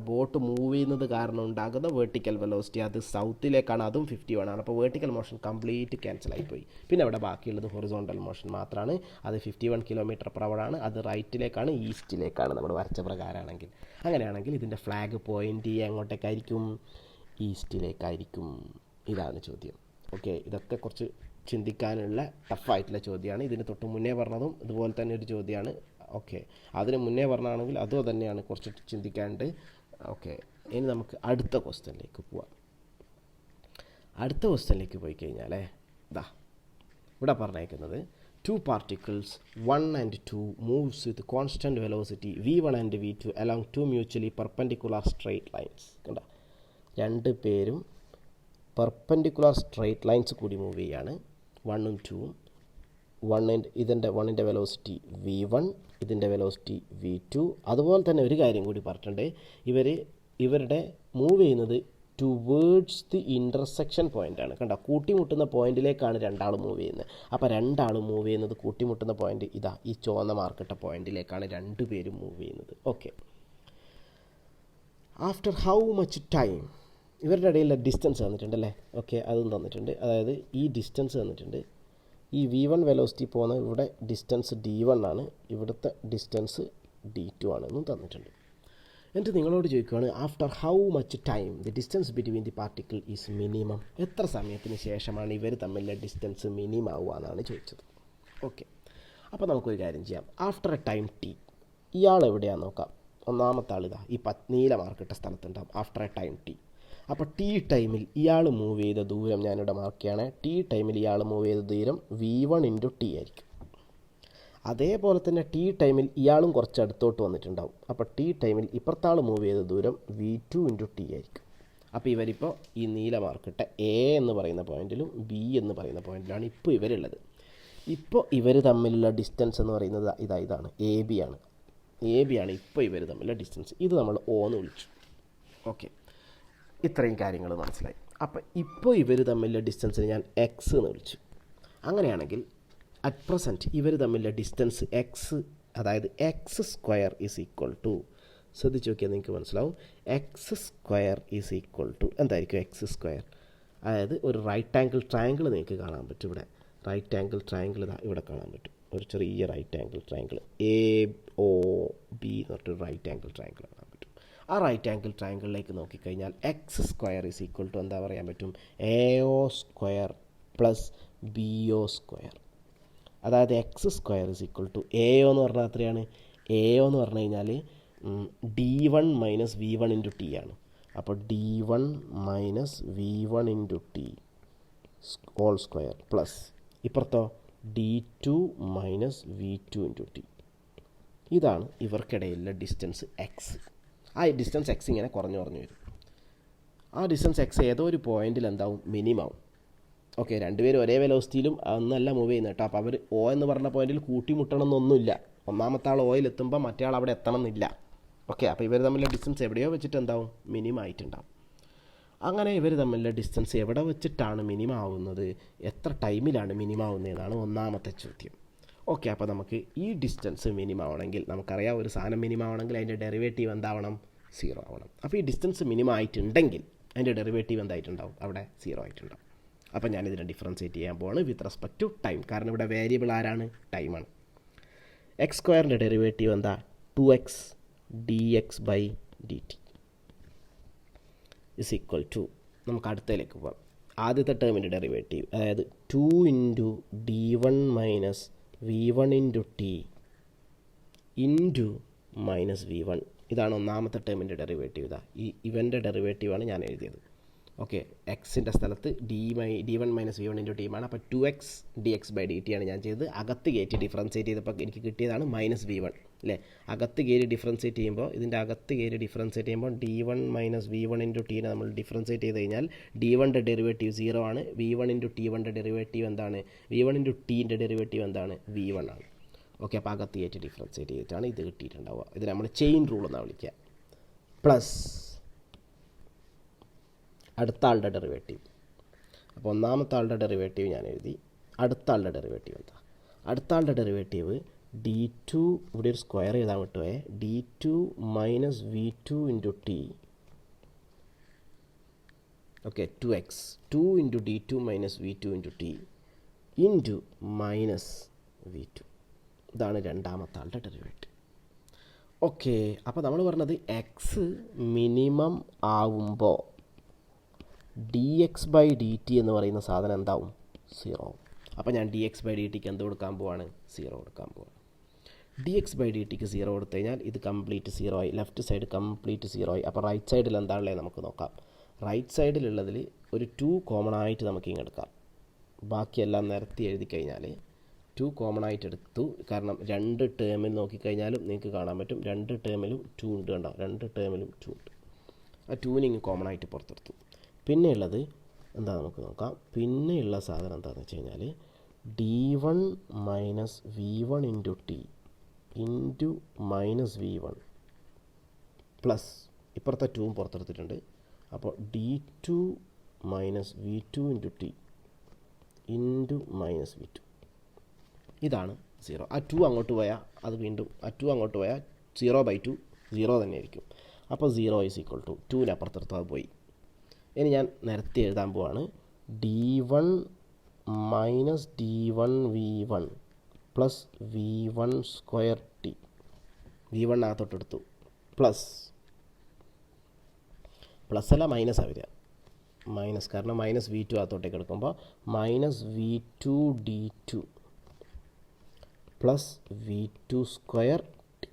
ബോട്ട് മൂവ് ചെയ്യുന്നത് കാരണം ഉണ്ടാകുന്ന വേർട്ടിക്കൽ വെലോസിറ്റി അത് സൗത്തിലേക്കാണ്, അതും 51 ആണ്. അപ്പോൾ വേർട്ടിക്കൽ മോഷൻ കംപ്ലീറ്റ് ക്യാൻസൽ ആയിപ്പോയി. പിന്നെ അവിടെ ബാക്കിയുള്ളത് ഹൊറിസോണ്ടൽ മോഷൻ മാത്രമാണ്. അത് 51 km/h ആണ്. അത് റൈറ്റിലേക്കാണ്, ഈസ്റ്റിലേക്കാണ് നമ്മൾ വരച്ച പ്രകാരമാണെങ്കിൽ. അങ്ങനെയാണെങ്കിൽ ഇതിൻ്റെ ഫ്ലാഗ് പോയിൻ്റ് എങ്ങോട്ടേക്കായിരിക്കും? ഈസ്റ്റിലേക്കായിരിക്കും. ഇതാണ് ചോദ്യം. ഓക്കെ, ഇതൊക്കെ കുറച്ച് ചിന്തിക്കാനുള്ള ടഫായിട്ടുള്ള ചോദ്യമാണ്. ഇതിന് തൊട്ട് മുന്നേ പറഞ്ഞതും ഇതുപോലെ തന്നെ ഒരു ചോദ്യമാണ്. ഓക്കെ, അതിന് മുന്നേ പറഞ്ഞാണെങ്കിൽ അതും തന്നെയാണ്, കുറച്ച് ചിന്തിക്കാനുണ്ട്. ഓക്കെ, ഇനി നമുക്ക് അടുത്ത ക്വസ്റ്റ്യനിലേക്ക് പോവാം. അടുത്ത ക്വസ്റ്റ്യനിലേക്ക് പോയി കഴിഞ്ഞാൽ ഇതാ ഇവിടെ പറഞ്ഞേക്കുന്നത് 2 particles 1 and 2 moves with constant velocity v1 and v2 along 2 mutually perpendicular straight lines. കണ്ട, രണ്ട് പേരും പെർപെൻഡിക്കുലർ സ്ട്രെയിറ്റ് ലൈൻസ് കൂടി മൂവ് ചെയ്യാണ്, 1ഉം 2ഉം. ഇതിൻ്റെ വെലോസിറ്റി v1, ഇതിൻ്റെ വെലോസിറ്റി v2. അതുപോലെ തന്നെ ഒരു കാര്യം കൂടി പറഞ്ഞിട്ടുണ്ട്, ഇവരുടെ മൂവ് ചെയ്യുന്നത് ടുവേർഡ്സ് ദി ഇൻ്റർസെക്ഷൻ പോയിൻ്റാണ്. കണ്ട, കൂട്ടിമുട്ടുന്ന പോയിന്റിലേക്കാണ് രണ്ടാൾ മൂവ് ചെയ്യുന്നത്. അപ്പോൾ രണ്ടാൾ മൂവ് ചെയ്യുന്നത് കൂട്ടിമുട്ടുന്ന പോയിന്റ് ഇതാ ഈ ചുവന്ന മാർക്കിട്ട പോയിന്റിലേക്കാണ് രണ്ടുപേരും മൂവ് ചെയ്യുന്നത്. Okay, after how much time, ഇവരുടെ ഇടയിലുള്ള ഡിസ്റ്റൻസ് തന്നിട്ടുണ്ടല്ലേ. ഓക്കെ, അതും തന്നിട്ടുണ്ട്. അതായത് ഈ ഡിസ്റ്റൻസ് തന്നിട്ടുണ്ട്. ഈ v1 വെലോസിറ്റി പോകുന്ന ഇവിടെ ഡിസ്റ്റൻസ് d1 ആണ്, ഇവിടുത്തെ ഡിസ്റ്റൻസ് d2 ആണെന്നും തന്നിട്ടുണ്ട്. എന്നിട്ട് നിങ്ങളോട് ചോദിക്കുകയാണ്, after how much time the distance between the particle is minimum. എത്ര സമയത്തിന് ശേഷമാണ് ഇവർ തമ്മിലുള്ള ഡിസ്റ്റൻസ് മിനിമം ആവുക എന്നാണ് ചോദിച്ചത്. ഓക്കെ, അപ്പോൾ നമുക്കൊരു കാര്യം ചെയ്യാം. ആഫ്റ്റർ എ ടൈം t, ഇയാൾ എവിടെയാണെന്ന് നോക്കാം. ഒന്നാമത്തെ ആൾ ഇതാ ഈ നീല മാർക്കിട്ട സ്ഥലത്തുണ്ടാകും ആഫ്റ്റർ എ ടൈം t. അപ്പോൾ ടി ടൈമിൽ ഇയാൾ മൂവ് ചെയ്ത ദൂരം ഞാനിവിടെ മാർക്ക് ചെയ്യണേ. ടി ടൈമിൽ ഇയാൾ മൂവ് ചെയ്ത ദൂരം v1 × t ആയിരിക്കും. അതേപോലെ തന്നെ ടി ടൈമിൽ ഇയാളും കുറച്ച് അടുത്തോട്ട് വന്നിട്ടുണ്ടാവും. അപ്പോൾ ടി ടൈമിൽ ഇപ്പുറത്താൾ മൂവ് ചെയ്ത ദൂരം v2 × t ആയിരിക്കും. അപ്പോൾ ഇവരിപ്പോൾ ഈ നീല മാർക്കിട്ട എ എന്ന് പറയുന്ന പോയിന്റിലും ബി എന്ന് പറയുന്ന പോയിന്റിലാണ് ഇപ്പോൾ ഇവരുള്ളത്. ഇപ്പോൾ ഇവർ തമ്മിലുള്ള ഡിസ്റ്റൻസ് എന്ന് പറയുന്നത് ഇതാണ് എ ബി ആണ്. ഇപ്പോൾ ഇവർ തമ്മിലുള്ള ഡിസ്റ്റൻസ്. ഇത് നമ്മൾ O എന്ന് വിളിച്ചു. ഓക്കെ, ഇത്രയും കാര്യങ്ങൾ മനസ്സിലായി. അപ്പോൾ ഇപ്പോൾ ഇവർ തമ്മിലുള്ള ഡിസ്റ്റൻസിന് ഞാൻ എക്സ് എന്ന് വിളിച്ചു. അങ്ങനെയാണെങ്കിൽ അറ്റ് പ്രസൻറ്റ് ഇവർ തമ്മിലുള്ള ഡിസ്റ്റൻസ് എക്സ്, അതായത് x² ഈസ് ഈക്വൽ ടു, ശ്രദ്ധിച്ച് നോക്കിയാൽ നിങ്ങൾക്ക് മനസ്സിലാവും, x² ഈസ് ഈക്വൽ ടു എന്തായിരിക്കും x²? അതായത് ഒരു റൈറ്റ് ആംഗിൾ ട്രയാങ്കിൾ നിങ്ങൾക്ക് കാണാൻ പറ്റും. ഇവിടെ റൈറ്റ് ആംഗിൾ ട്രയാങ്കിൾ ഇവിടെ കാണാൻ പറ്റും. ഒരു ചെറിയ റൈറ്റ് ആംഗിൾ ട്രയാങ്കിൾ AOB എന്ന് പറഞ്ഞിട്ട് റൈറ്റ് ആംഗിൾ ട്രയാങ്കിൾ കാണാൻ പറ്റും. ആ റൈറ്റ് ആംഗിൾ ട്രയാങ്കിളിലേക്ക് നോക്കിക്കഴിഞ്ഞാൽ x² ഈസ് ഈക്വൽ ടു എന്താ പറയാൻ പറ്റും? AO² plus BO². അതായത് x² is equal to AO എന്ന് പറഞ്ഞാൽ എത്രയാണ്? AO എന്ന് പറഞ്ഞു കഴിഞ്ഞാൽ d1 - v1 × t ആണ്. അപ്പോൾ d1 - v1 × t whole square plus ഇപ്പുറത്തോ d2 - v2 × t. ഇതാണ് ഇവർക്കിടയിലുള്ള ഡിസ്റ്റൻസ് എക്സ്. ആ ഡിസ്റ്റൻസ് എക്സ് ഇങ്ങനെ കുറഞ്ഞു വരും. ആ ഡിസ്റ്റൻസ് എക്സ് ഏതോ ഒരു പോയിന്റിൽ എന്താവും? മിനിമം. ഓക്കെ, രണ്ടുപേരും ഒരേ വെലോസിറ്റിയിലും ഒന്നല്ല മൂവ് ചെയ്യുന്നത് കേട്ടോ. അപ്പോൾ അവർ O എന്ന് പറഞ്ഞ പോയിന്റിൽ കൂട്ടിമുട്ടണം എന്നൊന്നുമില്ല. ഒന്നാമത്തെ ആൾ Oയിൽ എത്തുമ്പോൾ മറ്റേ ആൾ അവിടെ എത്തണം എന്നില്ല. ഓക്കെ, അപ്പോൾ ഇവർ തമ്മിലുള്ള ഡിസ്റ്റൻസ് എവിടെയോ വെച്ചിട്ട് എന്താവും? മിനിമം ആയിട്ടുണ്ടാവും. അങ്ങനെ ഇവർ തമ്മിലുള്ള ഡിസ്റ്റൻസ് എവിടെ വെച്ചിട്ടാണ് മിനിമം ആവുന്നത്, എത്ര ടൈമിലാണ് മിനിമം ആവുന്നതെന്നാണ് ഒന്നാമത്തെ ചോദ്യം. ഓക്കെ, അപ്പോൾ നമുക്ക് ഈ ഡിസ്റ്റൻസ് മിനിമം ആവണമെങ്കിൽ നമുക്കറിയാം, ഒരു സാധനം മിനിമം ആവണമെങ്കിൽ അതിൻ്റെ ഡെറിവേറ്റീവ് എന്താവണം? 0 ആവണം. അപ്പോൾ ഈ ഡിസ്റ്റൻസ് മിനിമം ആയിട്ടുണ്ടെങ്കിൽ അതിൻ്റെ ഡെറിവേറ്റീവ് എന്തായിട്ടുണ്ടാവും? അവിടെ 0 ആയിട്ടുണ്ടാവും. അപ്പോൾ ഞാനിതിനെ ഡിഫറൻഷ്യേറ്റ് ചെയ്യാൻ പോവാണ് വിത്ത് റെസ്പെക്ട് ടു ടൈം. കാരണം ഇവിടെ വേരിയബിൾ ആരാണ്? ടൈമാണ്. x² ഡെറിവേറ്റീവ് എന്താ? 2x dx/dt is equal to, നമുക്ക് അടുത്തതിലേക്ക് പോകാം. ആദ്യത്തെ ടേമിൻ്റെ ഡെറിവേറ്റീവ്, അതായത് 2 × d1 - v1 × t × -v1. ഇതാണ് ഒന്നാമത്തെ ടേമിൻ്റെ ഡെറിവേറ്റീവ്. ഇവൻ്റെ ഡെറിവേറ്റീവാണ് ഞാൻ എഴുതിയത്. ഓക്കെ, എക്സിൻ്റെ സ്ഥലത്ത് d1 - v1 × t ആണ്. അപ്പോൾ 2x dx/dt ആണ് ഞാൻ ചെയ്തത്. അകത്ത് കയറ്റി ഡിഫറൻഷ്യേറ്റ് ചെയ്തപ്പോൾ എനിക്ക് കിട്ടിയതാണ് -v1 അല്ലേ. അകത്ത് കയറി ഡിഫറൻഷ്യേറ്റ് ചെയ്യുമ്പോൾ d1 - v1 × t നമ്മൾ ഡിഫറൻഷ്യേറ്റ് ചെയ്ത് കഴിഞ്ഞാൽ d1ൻ്റെ ഡെറിവേറ്റീവ് 0 ആണ്. v1 × t1ൻ്റെ ഡെറിവേറ്റീവ് എന്താണ്? v1 × tൻ്റെ ഡെറിവേറ്റീവ് എന്താണ്? v1 ആണ്. ഓക്കെ, അപ്പോൾ അകത്ത് കയറ്റി ഡിഫറൻഷ്യേറ്റ് ചെയ്തിട്ടാണ് ഇത് കിട്ടിയിട്ടുണ്ടാവുക. ഇത് നമ്മൾ ചെയിൻ റൂൾ എന്നാണ് വിളിക്കുക. പ്ലസ് അടുത്ത ആളുടെ ഡെറിവേറ്റീവ്. അപ്പോൾ ഒന്നാമത്തെ ആളുടെ ഡെറിവേറ്റീവ് ഞാൻ എഴുതി. അടുത്ത ആളുടെ ഡെറിവേറ്റീവ് എന്താ? അടുത്ത ആളുടെ ഡെറിവേറ്റീവ് d2, ഇവിടെ ഒരു സ്ക്വയർ എഴുതാൻ വിട്ടുപോയെ, d2 minus v2 into T. Okay, 2x 2 into d2 minus v2 into T into minus v2. ഇതാണ് രണ്ടാമത്തെ ആളുടെ ഡെറിവേറ്റീവ്. ഓക്കെ, അപ്പോൾ നമ്മൾ പറഞ്ഞത് എക്സ് മിനിമം ആവുമ്പോൾ dx/dt എന്ന് പറയുന്ന സാധനം എന്താവും? 0. അപ്പോൾ ഞാൻ dx/dtക്ക് എന്ത് കൊടുക്കാൻ പോവാണ്? 0 കൊടുക്കാൻ പോവാണ്. dx/dtക്ക് 0 കൊടുത്തു കഴിഞ്ഞാൽ ഇത് കംപ്ലീറ്റ് 0 ആയി, ലെഫ്റ്റ് സൈഡ് കംപ്ലീറ്റ് 0 ആയി. അപ്പോൾ റൈറ്റ് സൈഡിൽ എന്താണല്ലേ നമുക്ക് നോക്കാം. റൈറ്റ് സൈഡിലുള്ളതിൽ ഒരു 2 കോമൺ ആയിട്ട് നമുക്ക് ഇങ്ങ് എടുക്കാം. ബാക്കിയെല്ലാം നിരത്തി എഴുതി കഴിഞ്ഞാൽ 2 കോമൺ ആയിട്ട് എടുത്തു. കാരണം രണ്ട് ടേമിൽ നോക്കിക്കഴിഞ്ഞാലും നിങ്ങൾക്ക് കാണാൻ പറ്റും, രണ്ട് ടേമിലും 2 ഉണ്ട്. കണ്ടോ, രണ്ട് ടേമിലും 2 ഉണ്ട്. ആ 2നെ ഇങ്ങ് കോമൺ ആയിട്ട് പുറത്തെടുത്തു. പിന്നെയുള്ളത് എന്താ നമുക്ക് നോക്കാം. പിന്നെയുള്ള സാധനം എന്താണെന്ന് വെച്ച് കഴിഞ്ഞാൽ d1 minus v1 into T into minus v1 plus ഇപ്പുറത്തെ 2 പുറത്തെടുത്തിട്ടുണ്ട്. അപ്പോൾ d2 minus v2 into T into minus v2. ഇതാണ് 0. ആ 2 അങ്ങോട്ട് പോയാൽ അത് വീണ്ടും ആ 2 അങ്ങോട്ട് പോയാൽ 0/2 0 തന്നെ ആയിരിക്കും. അപ്പോൾ 0 ഈസ് ഈക്വൽ ടു 2ന് അപ്പുറത്തെടുത്ത് അത് പോയി. ഇനി ഞാൻ നിരത്തി എഴുതാൻ പോവാണ്. d1 minus d1 v1 plus v1 square T. v1 അകത്തോട്ടെടുത്തു പ്ലസ് അല്ല മൈനസ് വരിക, മൈനസ്. കാരണം മൈനസ് v2 അകത്തോട്ടേക്ക് എടുക്കുമ്പോൾ minus v2 d2 plus v2 square T.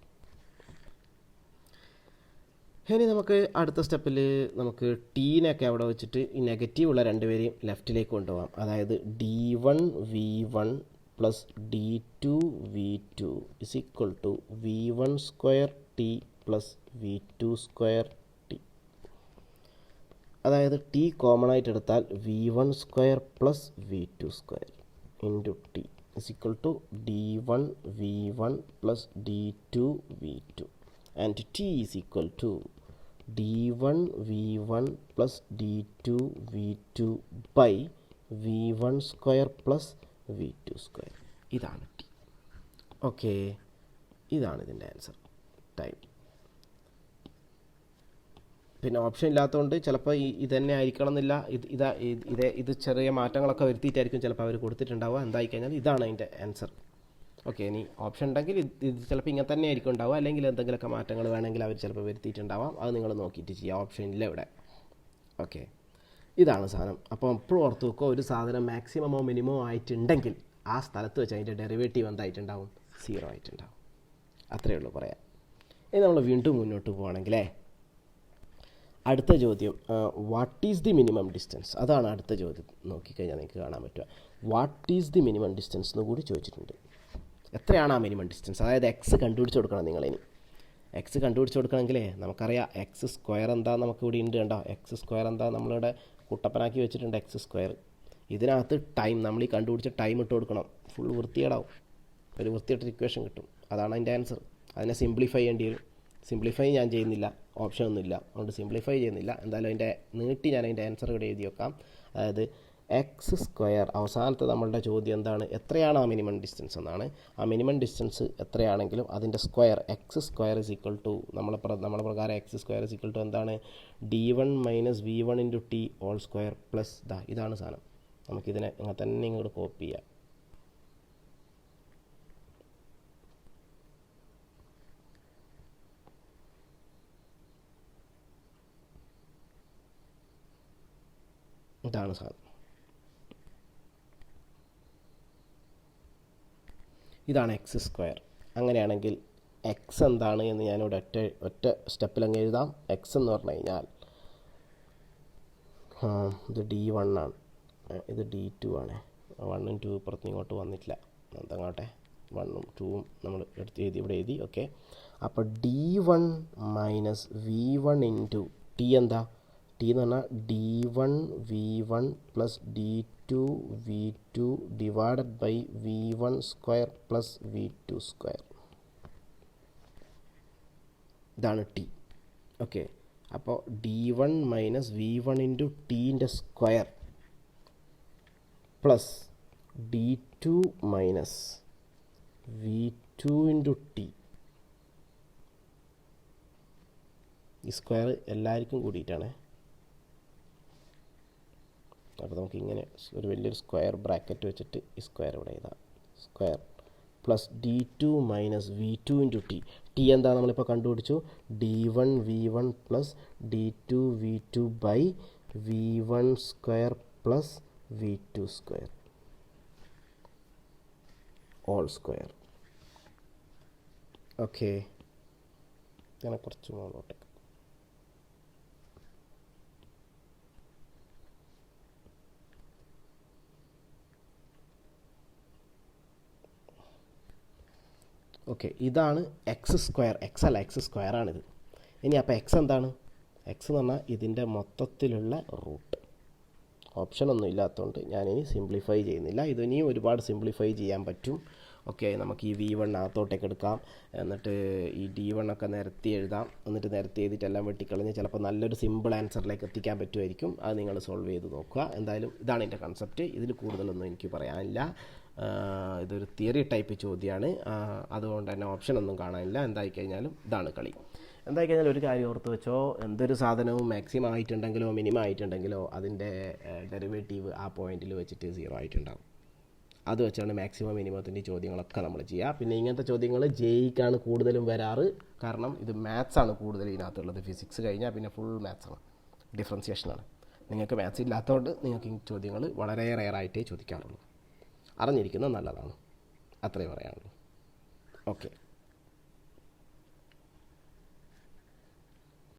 ഇനി നമുക്ക് അടുത്ത സ്റ്റെപ്പിൽ നമുക്ക് ടീനൊക്കെ അവിടെ വെച്ചിട്ട് ഈ നെഗറ്റീവുള്ള രണ്ടുപേരെയും ലെഫ്റ്റിലേക്ക് കൊണ്ടുപോകാം. അതായത് d1 v1 plus d2 v2 is equal to v1 square T plus v2 square T. അതായത് ടി കോമൺ ആയിട്ട് എടുത്താൽ v1 square plus v2 square into T is equal to d1 v1 plus d2 v2 and T is equal to d1 v1 plus d2 v2 by v1 square plus v2 square. ഇതാണ് T. Okay, ഇതാണ് ഇതിൻ്റെ answer. Time. പിന്നെ option ഇല്ലാത്തതുകൊണ്ട് ചിലപ്പോൾ ഇത് തന്നെ ആയിരിക്കണം എന്നില്ല. ഇത് ചെറിയ മാറ്റങ്ങളൊക്കെ വരുത്തിയിട്ടായിരിക്കും ചിലപ്പോൾ അവർ കൊടുത്തിട്ടുണ്ടാവുക. എന്തായി കഴിഞ്ഞാൽ ഇതാണ് അതിൻ്റെ ആൻസർ. ഓക്കെ, ഇനി ഓപ്ഷൻ ഉണ്ടെങ്കിൽ ഇത് ചിലപ്പോൾ ഇങ്ങനെ തന്നെ ആയിരിക്കും ഉണ്ടാവുക, അല്ലെങ്കിൽ എന്തെങ്കിലുമൊക്കെ മാറ്റങ്ങൾ വേണമെങ്കിൽ അവർ ചിലപ്പോൾ വരുത്തിയിട്ടുണ്ടാവാം. അത് നിങ്ങൾ നോക്കിയിട്ട് ചെയ്യുക. ഓപ്ഷൻ ഇല്ല ഇവിടെ. ഓക്കെ, ഇതാണ് സാധനം. അപ്പോൾ എപ്പോഴും ഓർത്ത് വെക്കുക, ഒരു സാധനം മാക്സിമമോ മിനിമമോ ആയിട്ടുണ്ടെങ്കിൽ ആ സ്ഥലത്ത് വെച്ച് അതിൻ്റെ ഡെറിവേറ്റീവ് എന്തായിട്ടുണ്ടാവും? 0 ആയിട്ടുണ്ടാവും. അത്രയേ ഉള്ളൂ പറയാം. ഇനി നമ്മൾ വീണ്ടും മുന്നോട്ട് പോവുകയാണെങ്കിലേ അടുത്ത ചോദ്യം what is the minimum distance? അതാണ് അടുത്ത ചോദ്യം. നോക്കിക്കഴിഞ്ഞാൽ നിങ്ങൾക്ക് കാണാൻ പറ്റുക. What is the minimum distance എന്ന് കൂടി ചോദിച്ചിട്ടുണ്ട്. എത്രയാണ് ആ മിനിമം ഡിസ്റ്റൻസ്? അതായത് എക്സ് കണ്ടുപിടിച്ച് കൊടുക്കണം നിങ്ങളിനി. എക്സ് കണ്ടുപിടിച്ച് കൊടുക്കണമെങ്കിലേ നമുക്കറിയാം എക്സ് സ്ക്വയർ എന്താ നമുക്ക് ഇവിടെ ഉണ്ട്. കണ്ടോ, എക്സ് സ്ക്വയർ എന്താ നമ്മളിവിടെ കുട്ടപ്പനാക്കി വെച്ചിട്ടുണ്ട്. X square. ഇതിനകത്ത് ടൈം, നമ്മൾ ഈ കണ്ടുപിടിച്ച ടൈം ഇട്ട് കൊടുക്കണം. ഫുൾ വൃത്തികേടാവും. ഒരു വൃത്തിയായിട്ടൊരു ഇക്വേഷൻ കിട്ടും. അതാണ് അതിൻ്റെ ആൻസർ. അതിനെ സിംപ്ലിഫൈ ചെയ്യേണ്ടി വരും. സിംപ്ലിഫൈ ഞാൻ ചെയ്യുന്നില്ല, ഓപ്ഷനൊന്നുമില്ല, അതുകൊണ്ട് സിംപ്ലിഫൈ ചെയ്യുന്നില്ല. എന്തായാലും അതിൻ്റെ നീട്ടി ഞാൻ അതിൻ്റെ ആൻസർ ഇവിടെ എഴുതി വെക്കാം. അതായത് എക്സ് സ്ക്വയർ. അവസാനത്തെ നമ്മളുടെ ചോദ്യം എന്താണ്? എത്രയാണ് ആ മിനിമം ഡിസ്റ്റൻസ് എന്നാണ്. ആ മിനിമം ഡിസ്റ്റൻസ് എത്രയാണെങ്കിലും അതിൻ്റെ square X square is equal to നമ്മളെ പ്രകാരം X square is equal to എന്താണ്? d1 minus v1 into T whole square plus ഇതാണ് സാധനം. നമുക്കിതിനെ അങ്ങനെ തന്നെ ഇങ്ങോട്ട് കോപ്പി ചെയ്യാം. ഇതാണ് സാധനം. ഇതാണ് എക്സ് സ്ക്വയർ. അങ്ങനെയാണെങ്കിൽ എക്സ് എന്താണ് എന്ന് ഞാനിവിടെ ഒറ്റ സ്റ്റെപ്പിൽ അങ്ങ് എഴുതാം. എക്സ് എന്ന് പറഞ്ഞു കഴിഞ്ഞാൽ ഇത് d1 ആണ്, ഇത് d2 ആണ്. 1ഉം 2 ഇപ്പുറത്ത് ഇങ്ങോട്ട് വന്നിട്ടില്ല. എന്തങ്ങോട്ടെ 1ഉം 2ഉം നമ്മൾ എഴുതി ഇവിടെ എഴുതി. ഓക്കെ, അപ്പോൾ d1 minus v1 into T എന്താ? ടി എന്ന് പറഞ്ഞാൽ d1 v1 plus d2 v2 divided by v1 square plus v2 square. ഇതാണ് ടി. ഓക്കെ, അപ്പോൾ d1 മൈനസ് v1 ഇൻറ്റു ടീൻ്റെ square plus d2 minus v2 into T. ഈ square എല്ലാവർക്കും കൂടിയിട്ടാണ്. അപ്പോൾ നമുക്കിങ്ങനെ ഒരു വലിയൊരു സ്ക്വയർ ബ്രാക്കറ്റ് വെച്ചിട്ട് ഈ സ്ക്വയർ ഇവിടെ എഴുതാം. Square plus d2 minus v2 into T. T എന്താ നമ്മളിപ്പോൾ കണ്ടുപിടിച്ചു, d1 v1 plus d2 v2 by v1 square plus v2 square whole square. Okay, ഞാൻ കുറച്ച് മുകളിലോട്ടേക്ക്. ഓക്കെ, ഇതാണ് എക്സ് സ്ക്വയർ. എക്സ് അല്ല, എക്സ് സ്ക്വയറാണിത്. ഇനി അപ്പോൾ എക്സ് എന്താണ്? എക്സ് എന്ന് പറഞ്ഞാൽ ഇതിൻ്റെ മൊത്തത്തിലുള്ള റൂട്ട്. ഓപ്ഷനൊന്നും ഇല്ലാത്തതുകൊണ്ട് ഞാനിനി സിംപ്ലിഫൈ ചെയ്യുന്നില്ല. ഇതിനിയും ഒരുപാട് സിംപ്ലിഫൈ ചെയ്യാൻ പറ്റും. ഓക്കെ, നമുക്ക് ഈ v1 അകത്തോട്ടേക്ക് എടുക്കാം. എന്നിട്ട് ഈ d1 ഒക്കെ നിരത്തി എഴുതാം. എന്നിട്ട് നിരത്തി എഴുതിയിട്ടെല്ലാം വെട്ടിക്കളഞ്ഞ് ചിലപ്പോൾ നല്ലൊരു സിമ്പിൾ ആൻസറിലേക്ക് എത്തിക്കാൻ പറ്റുമായിരിക്കും. അത് നിങ്ങൾ സോൾവ് ചെയ്ത് നോക്കുക. എന്തായാലും ഇതാണ് എൻ്റെ കൺസെപ്റ്റ്. ഇതിൽ കൂടുതലൊന്നും എനിക്ക് പറയാനില്ല. ഇതൊരു തിയറി ടൈപ്പ് ചോദ്യമാണ്. അതുകൊണ്ട് തന്നെ ഓപ്ഷനൊന്നും കാണാനില്ല. എന്തായിക്കഴിഞ്ഞാലും ഇതാണ് കളി. എന്തായിക്കഴിഞ്ഞാൽ ഒരു കാര്യം ഓർത്ത് വെച്ചോ, എന്തൊരു സാധനവും മാക്സിമം ആയിട്ടുണ്ടെങ്കിലോ മിനിമം ആയിട്ടുണ്ടെങ്കിലോ അതിൻ്റെ ഡെറിവേറ്റീവ് ആ പോയിന്റിൽ വെച്ചിട്ട് 0 ആയിട്ടുണ്ടാകും. അത് വെച്ചാണ് മാക്സിമം മിനിമത്തിൻ്റെ ചോദ്യങ്ങളൊക്കെ നമ്മൾ ചെയ്യുക. പിന്നെ ഇങ്ങനത്തെ ചോദ്യങ്ങൾ ജെയ്ക്കാണ് കൂടുതലും വരാറ്. കാരണം ഇത് മാത്സാണ് കൂടുതൽ ഇതിനകത്തുള്ളത്. ഫിസിക്സ് കഴിഞ്ഞാൽ പിന്നെ ഫുൾ മാത്സാണ്, ഡിഫറൻസിയേഷനാണ്. നിങ്ങൾക്ക് മാത്സ് ഇല്ലാത്തതുകൊണ്ട് നിങ്ങൾക്ക് ഈ ചോദ്യങ്ങൾ വളരെ റെയറായിട്ടേ ചോദിക്കാറുള്ളൂ. അറിഞ്ഞിരിക്കുന്നത് നല്ലതാണ്, അത്രയും പറയാനുള്ളൂ. ഓക്കെ.